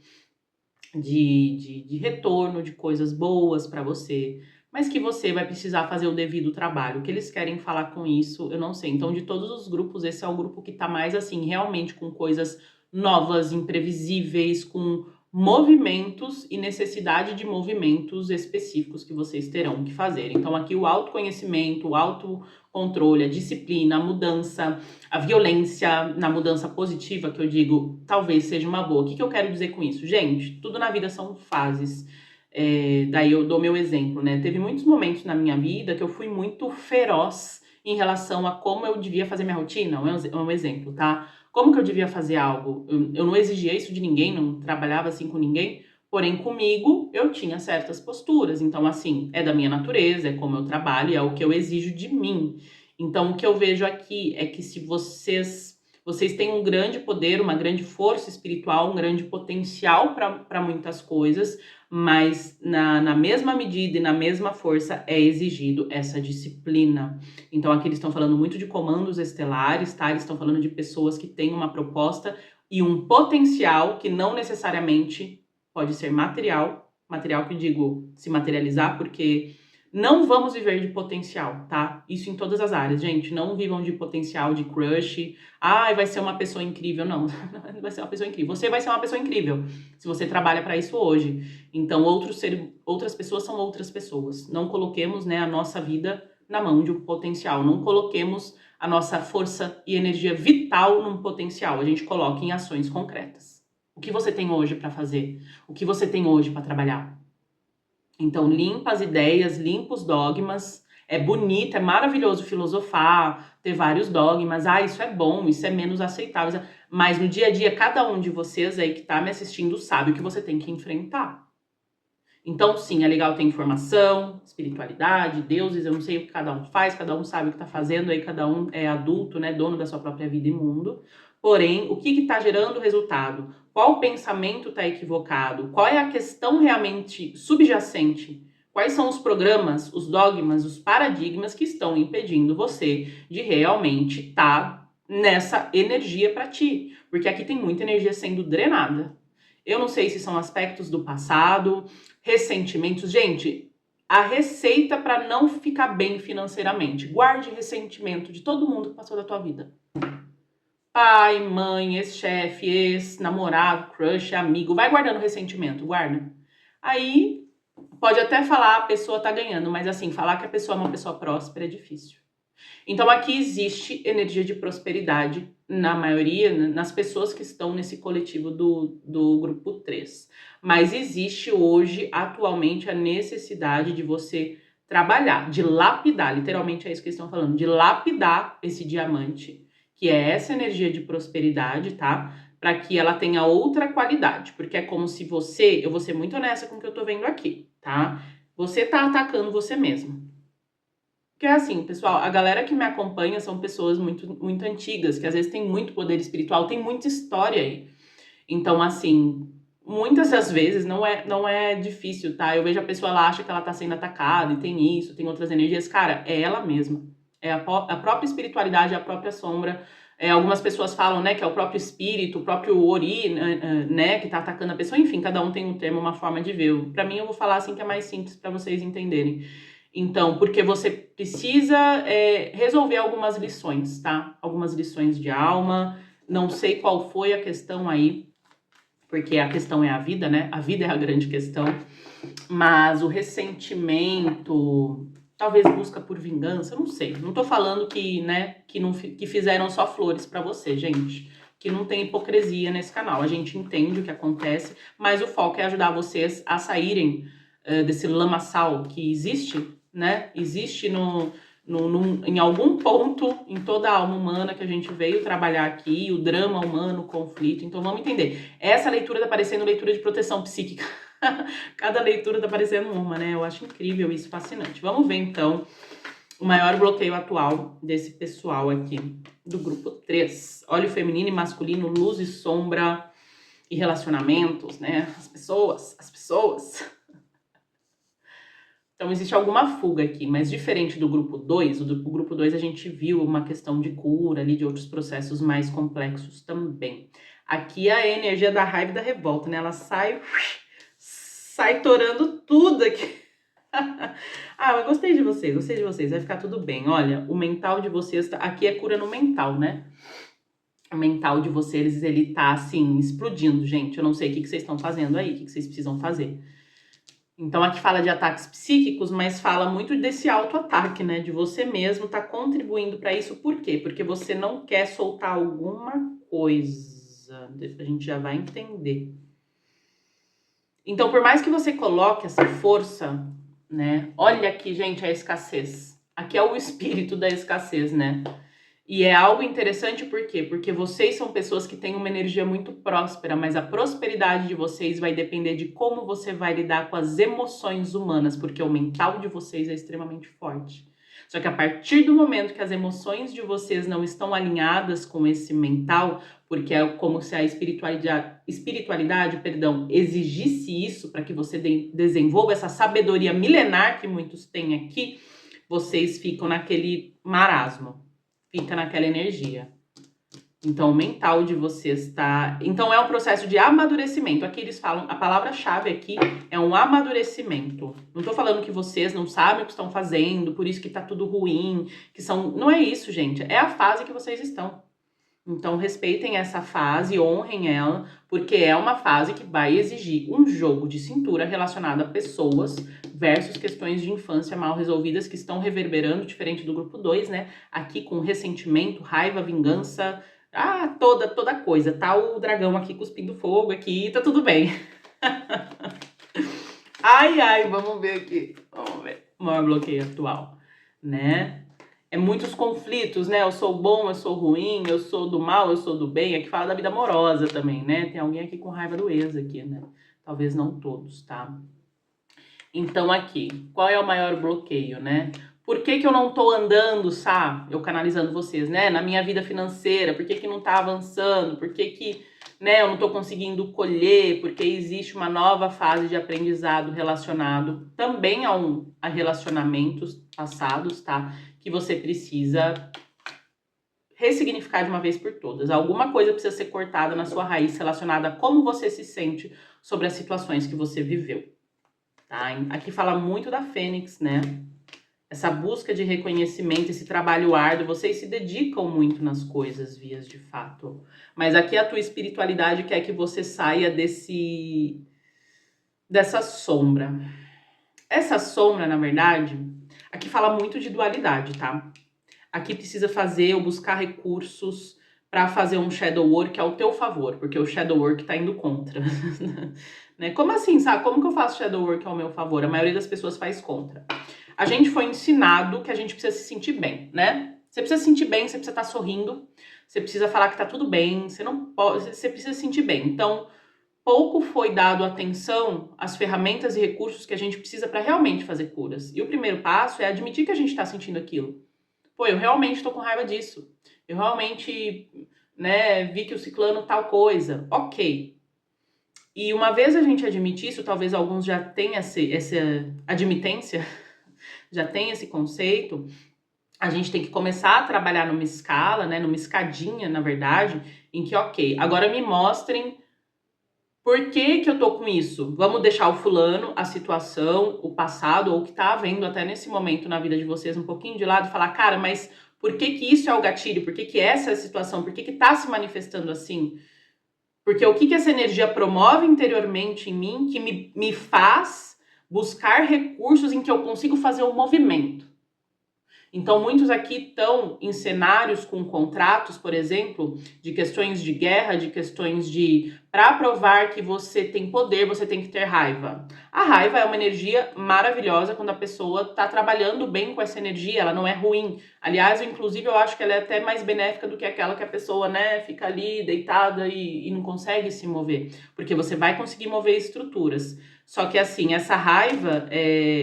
de retorno de coisas boas para você, mas que você vai precisar fazer o devido trabalho. O que eles querem falar com isso, eu não sei. Então, de todos os grupos, esse é o grupo que tá mais, assim, realmente com coisas novas, imprevisíveis, com movimentos e necessidade de movimentos específicos que vocês terão que fazer. Então, aqui o autoconhecimento, o autocontrole, a disciplina, a mudança, a violência na mudança positiva, que eu digo, talvez seja uma boa. O que eu quero dizer com isso? Gente, tudo na vida são fases. Daí eu dou meu exemplo, né? Teve muitos momentos na minha vida que eu fui muito feroz em relação a como eu devia fazer minha rotina. É um exemplo, tá? Como que eu devia fazer algo? Eu não exigia isso de ninguém, não trabalhava assim com ninguém. Porém, comigo, eu tinha certas posturas. Então, assim, é da minha natureza, é como eu trabalho, é o que eu exijo de mim. Então, o que eu vejo aqui é que se vocês têm um grande poder, uma grande força espiritual, um grande potencial para muitas coisas, mas na mesma medida e na mesma força é exigido essa disciplina. Então aqui eles estão falando muito de comandos estelares, tá? Eles estão falando de pessoas que têm uma proposta e um potencial que não necessariamente pode ser material que eu digo se materializar, porque não vamos viver de potencial, tá? Isso em todas as áreas, gente. Não vivam de potencial, de crush. Ai, vai ser uma pessoa incrível. Não, não vai ser uma pessoa incrível. Você vai ser uma pessoa incrível se você trabalha para isso hoje. Então, outras pessoas são outras pessoas. Não coloquemos, né, a nossa vida na mão de um potencial. Não coloquemos a nossa força e energia vital num potencial. A gente coloca em ações concretas. O que você tem hoje para fazer? O que você tem hoje para trabalhar? Então, limpa as ideias, limpa os dogmas. É bonito, é maravilhoso filosofar, ter vários dogmas. Ah, isso é bom, isso é menos aceitável. Mas no dia a dia, cada um de vocês aí que tá me assistindo sabe o que você tem que enfrentar. Então, sim, é legal ter informação, espiritualidade, deuses, eu não sei o que cada um faz, cada um sabe o que tá fazendo, aí cada um é adulto, né, dono da sua própria vida e mundo. Porém, o que tá gerando o resultado? Qual pensamento está equivocado? Qual é a questão realmente subjacente? Quais são os programas, os dogmas, os paradigmas que estão impedindo você de realmente estar nessa energia para ti? Porque aqui tem muita energia sendo drenada. Eu não sei se são aspectos do passado, ressentimentos. Gente, a receita para não ficar bem financeiramente. Guarde ressentimento de todo mundo que passou da tua vida. Pai, mãe, ex-chefe, ex-namorado, crush, amigo. Vai guardando ressentimento, guarda. Aí, pode até falar a pessoa tá ganhando, mas assim, falar que a pessoa é uma pessoa próspera é difícil. Então aqui existe energia de prosperidade na maioria, nas pessoas que estão nesse coletivo do grupo 3. Mas existe hoje, atualmente, a necessidade de você trabalhar, de lapidar, literalmente é isso que eles estão falando, de lapidar esse diamante, que é essa energia de prosperidade, tá? Para que ela tenha outra qualidade, porque é como se eu vou ser muito honesta com o que eu tô vendo aqui, tá? Você tá atacando você mesmo. Porque assim, pessoal, a galera que me acompanha são pessoas muito, muito antigas, que às vezes tem muito poder espiritual, tem muita história aí. Então, assim, muitas das vezes não é difícil, tá? Eu vejo a pessoa, ela acha que ela tá sendo atacada e tem isso, tem outras energias. Cara, é ela mesma. É a própria espiritualidade, a própria sombra. Algumas pessoas falam, né, que é o próprio espírito, o próprio Ori, né, que tá atacando a pessoa. Enfim, cada um tem um termo, uma forma de ver. Pra mim, eu vou falar assim que é mais simples pra vocês entenderem. Então, porque você precisa resolver algumas lições, tá? Algumas lições de alma. Não sei qual foi a questão aí, porque a questão é a vida, né? A vida é a grande questão. Mas o ressentimento, talvez busca por vingança, eu não sei. Não tô falando que, né, que fizeram só flores pra você, gente. Que não tem hipocrisia nesse canal. A gente entende o que acontece, mas o foco é ajudar vocês a saírem desse lamaçal que existe, né? Existe em algum ponto em toda a alma humana que a gente veio trabalhar aqui, o drama humano, o conflito. Então vamos entender. Essa leitura tá parecendo leitura de proteção psíquica. Cada leitura tá parecendo uma, né? Eu acho incrível isso, fascinante. Vamos ver então o maior bloqueio atual desse pessoal aqui, do grupo 3. Óleo feminino e masculino, luz e sombra e relacionamentos, né? As pessoas. Então, existe alguma fuga aqui, mas diferente do grupo 2, o grupo 2 a gente viu uma questão de cura ali, de outros processos mais complexos também. Aqui a energia da raiva e da revolta, né? Ela sai torando tudo aqui. Ah, eu gostei de vocês, vai ficar tudo bem. Olha, o mental de vocês, aqui é cura no mental, né? O mental de vocês, ele tá assim, explodindo, gente. Eu não sei o que vocês estão fazendo aí, o que vocês precisam fazer. Então aqui fala de ataques psíquicos, mas fala muito desse autoataque, né? De você mesmo tá contribuindo para isso. Por quê? Porque você não quer soltar alguma coisa. A gente já vai entender. Então, por mais que você coloque essa força, né? Olha aqui, gente, a escassez. Aqui é o espírito da escassez, né? E é algo interessante por quê? Porque vocês são pessoas que têm uma energia muito próspera, mas a prosperidade de vocês vai depender de como você vai lidar com as emoções humanas, porque o mental de vocês é extremamente forte. Só que a partir do momento que as emoções de vocês não estão alinhadas com esse mental, porque é como se a espiritualidade, exigisse isso para que você desenvolva essa sabedoria milenar que muitos têm aqui, vocês ficam naquele marasmo. Fica naquela energia. Então, o mental de vocês tá... Então, é um processo de amadurecimento. Aqui eles falam, a palavra-chave aqui é um amadurecimento. Não tô falando que vocês não sabem o que estão fazendo, por isso que tá tudo ruim, que são... Não é isso, gente. É a fase que vocês estão. Então, respeitem essa fase, honrem ela, porque é uma fase que vai exigir um jogo de cintura relacionado a pessoas versus questões de infância mal resolvidas que estão reverberando, diferente do grupo 2, né? Aqui com ressentimento, raiva, vingança, toda coisa. Tá o dragão aqui cuspindo fogo aqui, tá tudo bem. Ai, vamos ver aqui. Vamos ver. O maior bloqueio atual, né? Muitos conflitos, né? Eu sou bom, eu sou ruim, eu sou do mal, eu sou do bem. Aqui fala da vida amorosa também, né? Tem alguém aqui com raiva do ex aqui, né? Talvez não todos, tá? Então aqui, qual é o maior bloqueio, né? Por que eu não tô andando, sabe? Eu canalizando vocês, né? Na minha vida financeira, por que não tá avançando? Por que né, eu não tô conseguindo colher? Porque existe uma nova fase de aprendizado relacionado também a relacionamentos passados, tá? Que você precisa ressignificar de uma vez por todas. Alguma coisa precisa ser cortada na sua raiz relacionada a como você se sente sobre as situações que você viveu. Tá? Aqui fala muito da Fênix, né? Essa busca de reconhecimento, esse trabalho árduo, vocês se dedicam muito nas coisas, vias de fato. Mas aqui a tua espiritualidade quer que você saia dessa sombra. Essa sombra, na verdade, aqui fala muito de dualidade, tá? Aqui precisa fazer ou buscar recursos para fazer um shadow work ao teu favor, porque o shadow work tá indo contra. Né? Como assim, sabe? Como que eu faço shadow work ao meu favor? A maioria das pessoas faz contra. A gente foi ensinado que a gente precisa se sentir bem, né? Você precisa se sentir bem, você precisa estar sorrindo, você precisa falar que tá tudo bem, você não pode, você precisa se sentir bem. Então, pouco foi dado atenção às ferramentas e recursos que a gente precisa para realmente fazer curas. E o primeiro passo é admitir que a gente está sentindo aquilo. Pô, eu realmente estou com raiva disso. Eu realmente, né, vi que o ciclano tal coisa. Ok. E uma vez a gente admite isso, talvez alguns já tenham essa admitência, já tem esse conceito, a gente tem que começar a trabalhar numa escala, né, numa escadinha, na verdade, em que, ok, agora me mostrem por que que eu tô com isso. Vamos deixar o fulano, a situação, o passado, ou o que tá havendo até nesse momento na vida de vocês um pouquinho de lado e falar, cara, mas por que que isso é o gatilho? Por que que essa é a situação? Por que que tá se manifestando assim? Porque o que que essa energia promove interiormente em mim que me faz buscar recursos em que eu consigo fazer um movimento? Então, muitos aqui estão em cenários com contratos, por exemplo, de questões de guerra, de questões de... Para provar que você tem poder, você tem que ter raiva. A raiva é uma energia maravilhosa quando a pessoa está trabalhando bem com essa energia, ela não é ruim. Aliás, inclusive, eu acho que ela é até mais benéfica do que aquela que a pessoa, né, fica ali deitada e não consegue se mover. Porque você vai conseguir mover estruturas. Só que, assim, essa raiva,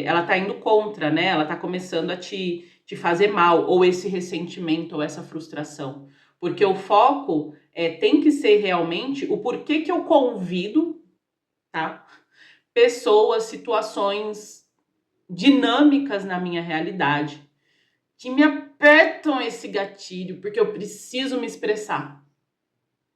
ela tá indo contra, né? Ela tá começando a te fazer mal, ou esse ressentimento, ou essa frustração. Porque o foco tem que ser realmente o porquê que eu convido, tá? Pessoas, situações dinâmicas na minha realidade que me apertam esse gatilho, porque eu preciso me expressar.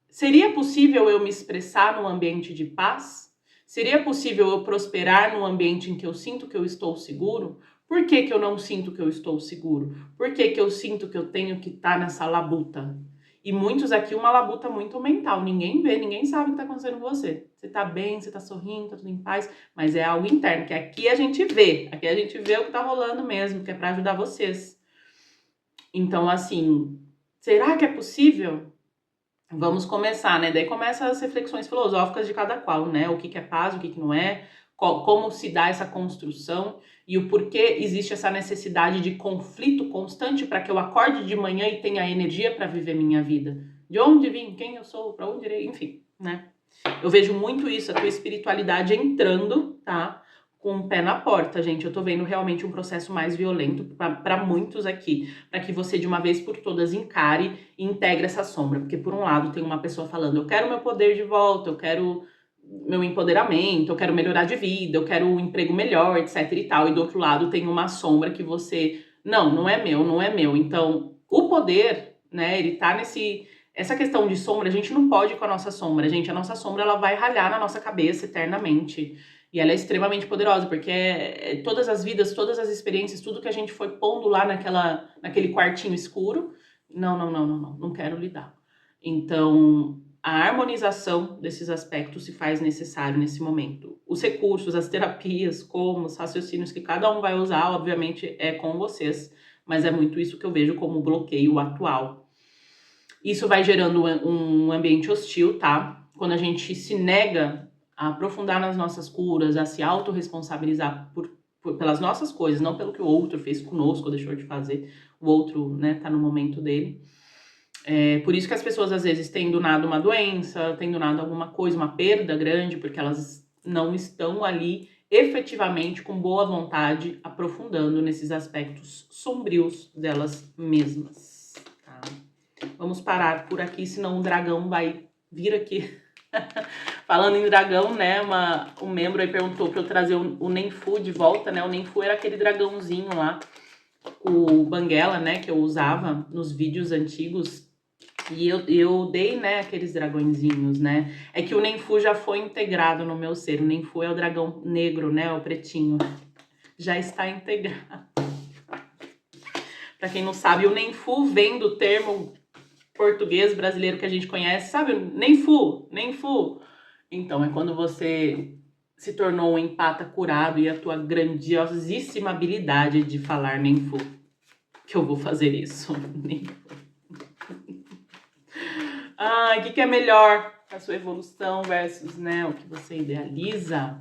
Seria possível eu me expressar num ambiente de paz? Seria possível eu prosperar num ambiente em que eu sinto que eu estou seguro? Por que que eu não sinto que eu estou seguro? Por que que eu sinto que eu tenho que estar nessa labuta? E muitos aqui, uma labuta muito mental. Ninguém vê, ninguém sabe o que está acontecendo com você. Você está bem, você está sorrindo, está tudo em paz, mas é algo interno, que aqui a gente vê. Aqui a gente vê o que está rolando mesmo, que é para ajudar vocês. Então, assim, será que é possível? Vamos começar, né? Daí começam as reflexões filosóficas de cada qual, né? O que que é paz, o que que não é, como se dá essa construção e o porquê existe essa necessidade de conflito constante para que eu acorde de manhã e tenha energia para viver minha vida. De onde vim, quem eu sou, para onde irei, enfim, né? Eu vejo muito isso, a tua espiritualidade entrando, tá? Com um pé na porta, gente. Eu tô vendo realmente um processo mais violento para muitos aqui, para que você de uma vez por todas encare e integre essa sombra. Porque por um lado tem uma pessoa falando, eu quero meu poder de volta, eu quero meu empoderamento, eu quero melhorar de vida, eu quero um emprego melhor, etc e tal. E do outro lado tem uma sombra que você, não é meu, não é meu. Então, o poder, né, ele tá nesse... Essa questão de sombra, a gente não pode ir com a nossa sombra, gente. A nossa sombra, ela vai ralhar na nossa cabeça eternamente. E ela é extremamente poderosa, porque todas as vidas, todas as experiências, tudo que a gente foi pondo lá naquele quartinho escuro, não quero lidar. Então, a harmonização desses aspectos se faz necessário nesse momento. Os recursos, as terapias, como os raciocínios que cada um vai usar, obviamente, é com vocês, mas é muito isso que eu vejo como bloqueio atual. Isso vai gerando um ambiente hostil, tá? Quando a gente se nega a aprofundar nas nossas curas, a se autorresponsabilizar pelas nossas coisas, não pelo que o outro fez conosco ou deixou de fazer. O outro, né, tá no momento dele. Por isso que as pessoas, às vezes, têm do nada uma doença, têm do nada alguma coisa, uma perda grande, porque elas não estão ali efetivamente com boa vontade aprofundando nesses aspectos sombrios delas mesmas, tá? Vamos parar por aqui, senão o dragão vai vir aqui. Falando em dragão, né, um membro aí perguntou para eu trazer o Nenfu de volta, né? O Nenfu era aquele dragãozinho lá, o Banguela, né, que eu usava nos vídeos antigos. E eu dei, né, aqueles dragõezinhos, né? É que o Nenfu já foi integrado no meu ser. O Nenfu é o dragão negro, né, o pretinho. Já está integrado. Para quem não sabe, o Nenfu vem do termo português brasileiro que a gente conhece, sabe? Nenfu. Então, é quando você se tornou um empata curado e a tua grandiosíssima habilidade de falar Nenfu. Que eu vou fazer isso. Nenfu. O que é melhor? A sua evolução versus, né, o que você idealiza.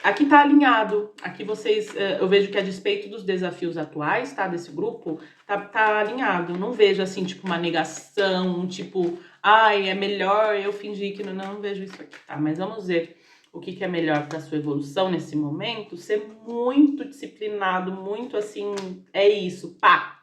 Aqui tá alinhado. Aqui vocês, eu vejo que a despeito dos desafios atuais, tá, desse grupo, tá alinhado. Não vejo, assim, tipo, uma negação, tipo, ai, é melhor eu fingir que não vejo isso aqui, tá? Mas vamos ver o que é melhor para sua evolução nesse momento. Ser muito disciplinado, muito assim, é isso, pá!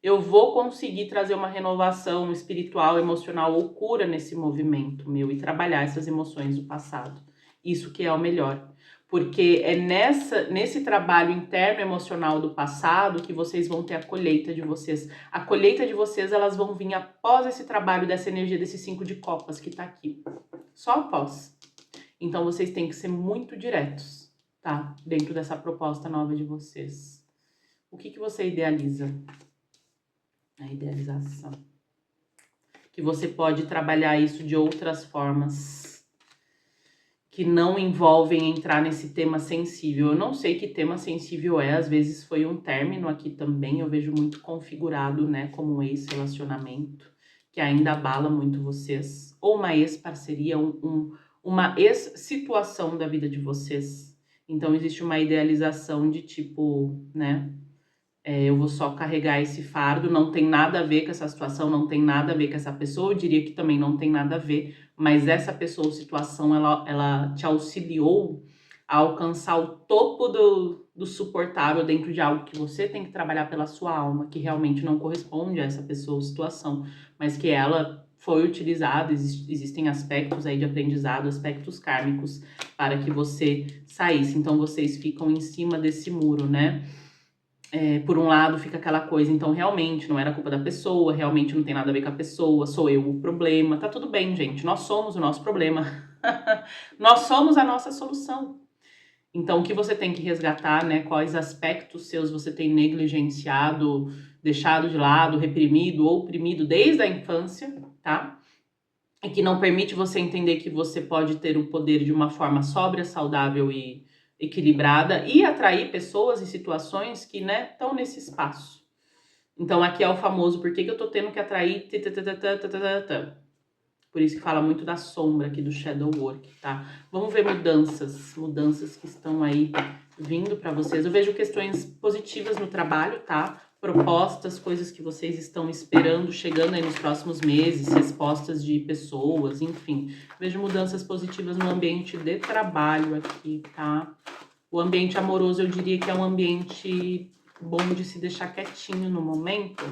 Eu vou conseguir trazer uma renovação espiritual, emocional ou cura nesse movimento meu e trabalhar essas emoções do passado. Isso que é o melhor. Porque é nesse trabalho interno emocional do passado que vocês vão ter a colheita de vocês. A colheita de vocês, elas vão vir após esse trabalho dessa energia desse 5 de copas que tá aqui. Só após. Então vocês têm que ser muito diretos, tá? Dentro dessa proposta nova de vocês. O que você idealiza? A idealização. Que você pode trabalhar isso de outras formas que não envolvem entrar nesse tema sensível. Eu não sei que tema sensível é, às vezes foi um término aqui também, eu vejo muito configurado, né, como um ex-relacionamento, que ainda abala muito vocês, ou uma ex-parceria, uma ex-situação da vida de vocês. Então existe uma idealização de tipo, né, eu vou só carregar esse fardo, não tem nada a ver com essa situação, não tem nada a ver com essa pessoa, eu diria que também não tem nada a ver, mas essa pessoa ou situação, ela te auxiliou a alcançar o topo do suportável dentro de algo que você tem que trabalhar pela sua alma, que realmente não corresponde a essa pessoa ou situação, mas que ela foi utilizada, existem aspectos aí de aprendizado, aspectos kármicos para que você saísse. Então vocês ficam em cima desse muro, né? Por um lado fica aquela coisa, então realmente não era culpa da pessoa, realmente não tem nada a ver com a pessoa, sou eu o problema, tá tudo bem, gente, nós somos o nosso problema, nós somos a nossa solução. Então o que você tem que resgatar, né, quais aspectos seus você tem negligenciado, deixado de lado, reprimido ou oprimido desde a infância, tá? E que não permite você entender que você pode ter o poder de uma forma sóbria, saudável e equilibrada e atrair pessoas e situações que, né, estão nesse espaço. Então aqui é o famoso, por que eu tô tendo que atrair? Por isso que fala muito da sombra aqui do shadow work, tá? Vamos ver mudanças que estão aí vindo para vocês. Eu vejo questões positivas no trabalho, tá? Propostas, coisas que vocês estão esperando, chegando aí nos próximos meses, respostas de pessoas, enfim. Vejo mudanças positivas no ambiente de trabalho aqui, tá? O ambiente amoroso, eu diria que é um ambiente bom de se deixar quietinho no momento,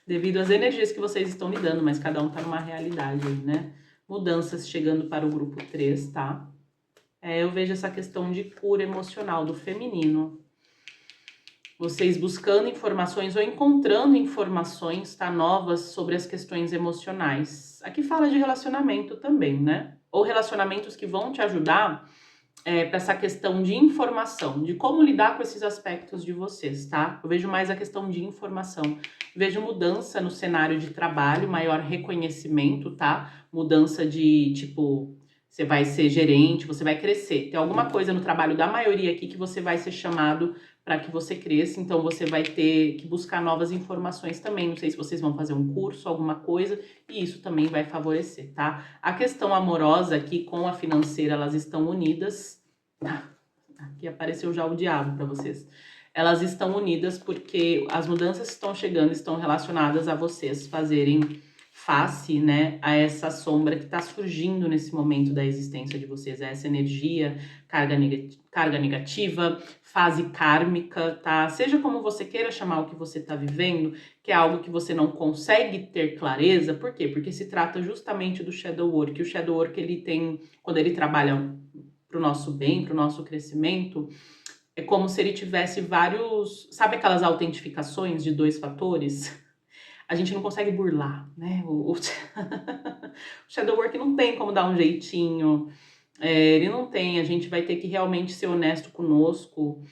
devido às energias que vocês estão lidando, mas cada um tá numa realidade aí, né? Mudanças chegando para o grupo 3, tá? Eu vejo essa questão de cura emocional do feminino. Vocês buscando informações ou encontrando informações, tá, novas sobre as questões emocionais. Aqui fala de relacionamento também, né? Ou relacionamentos que vão te ajudar para essa questão de informação, de como lidar com esses aspectos de vocês, tá? Eu vejo mais a questão de informação. Vejo mudança no cenário de trabalho, maior reconhecimento, tá? Mudança de, tipo, você vai ser gerente, você vai crescer. Tem alguma coisa no trabalho da maioria aqui que você vai ser chamado para que você cresça, então você vai ter que buscar novas informações também. Não sei se vocês vão fazer um curso, alguma coisa, e isso também vai favorecer, tá? A questão amorosa aqui com a financeira, elas estão unidas. Aqui apareceu já o diabo para vocês. Elas estão unidas porque as mudanças que estão chegando estão relacionadas a vocês fazerem face, né, a essa sombra que está surgindo nesse momento da existência de vocês, essa energia, carga negativa, fase kármica, tá? Seja como você queira chamar o que você está vivendo, que é algo que você não consegue ter clareza, por quê? Porque se trata justamente do shadow work. O shadow work, ele tem, quando ele trabalha para o nosso bem, para o nosso crescimento, é como se ele tivesse vários, sabe aquelas autentificações de 2 fatores? A gente não consegue burlar, né? O shadow work não tem como dar um jeitinho, ele não tem, a gente vai ter que realmente ser honesto conosco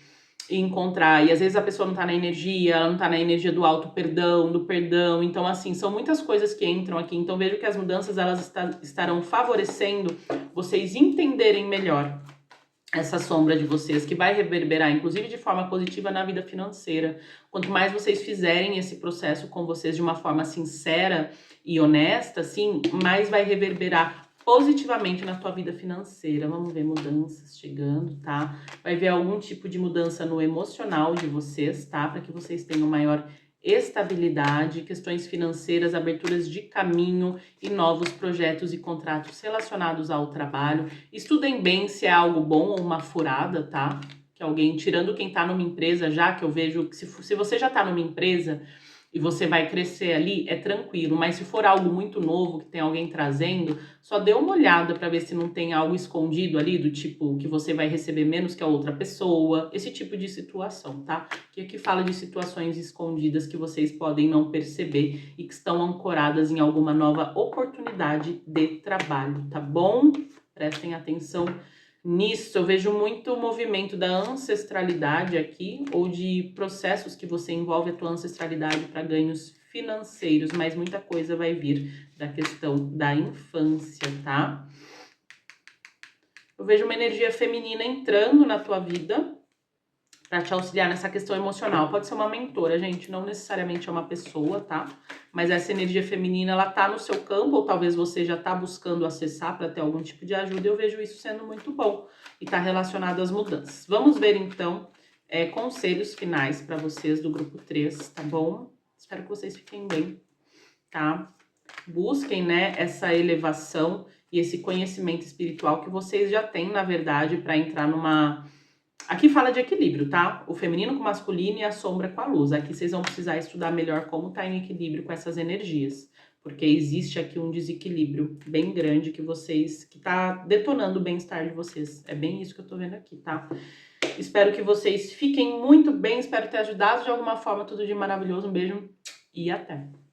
e encontrar, e às vezes a pessoa não tá na energia, ela não tá na energia do auto perdão, do perdão, então assim, são muitas coisas que entram aqui, então vejo que as mudanças elas estarão favorecendo vocês entenderem melhor essa sombra de vocês, que vai reverberar, inclusive de forma positiva na vida financeira. Quanto mais vocês fizerem esse processo com vocês de uma forma sincera e honesta, assim, mais vai reverberar positivamente na tua vida financeira. Vamos ver mudanças chegando, tá? Vai ver algum tipo de mudança no emocional de vocês, tá? Para que vocês tenham maior estabilidade, questões financeiras, aberturas de caminho e novos projetos e contratos relacionados ao trabalho. Estudem bem se é algo bom ou uma furada, tá? Que alguém, tirando quem tá numa empresa já, que eu vejo que se você já tá numa empresa e você vai crescer ali, é tranquilo. Mas se for algo muito novo, que tem alguém trazendo, só dê uma olhada para ver se não tem algo escondido ali, do tipo que você vai receber menos que a outra pessoa, esse tipo de situação, tá? Que aqui fala de situações escondidas que vocês podem não perceber e que estão ancoradas em alguma nova oportunidade de trabalho, tá bom? Prestem atenção nisso. Eu vejo muito movimento da ancestralidade aqui, ou de processos que você envolve a tua ancestralidade para ganhos financeiros, mas muita coisa vai vir da questão da infância, tá? Eu vejo uma energia feminina entrando na tua vida para te auxiliar nessa questão emocional. Pode ser uma mentora, gente, não necessariamente é uma pessoa, tá? Mas essa energia feminina, ela tá no seu campo, ou talvez você já tá buscando acessar para ter algum tipo de ajuda. Eu vejo isso sendo muito bom e tá relacionado às mudanças. Vamos ver, então, conselhos finais para vocês do grupo 3, tá bom? Espero que vocês fiquem bem, tá? Busquem, né, essa elevação e esse conhecimento espiritual que vocês já têm, na verdade, para entrar numa... Aqui fala de equilíbrio, tá? O feminino com o masculino e a sombra com a luz. Aqui vocês vão precisar estudar melhor como tá em equilíbrio com essas energias. Porque existe aqui um desequilíbrio bem grande que tá detonando o bem-estar de vocês. É bem isso que eu tô vendo aqui, tá? Espero que vocês fiquem muito bem, espero ter ajudado de alguma forma. Tudo de maravilhoso, um beijo e até!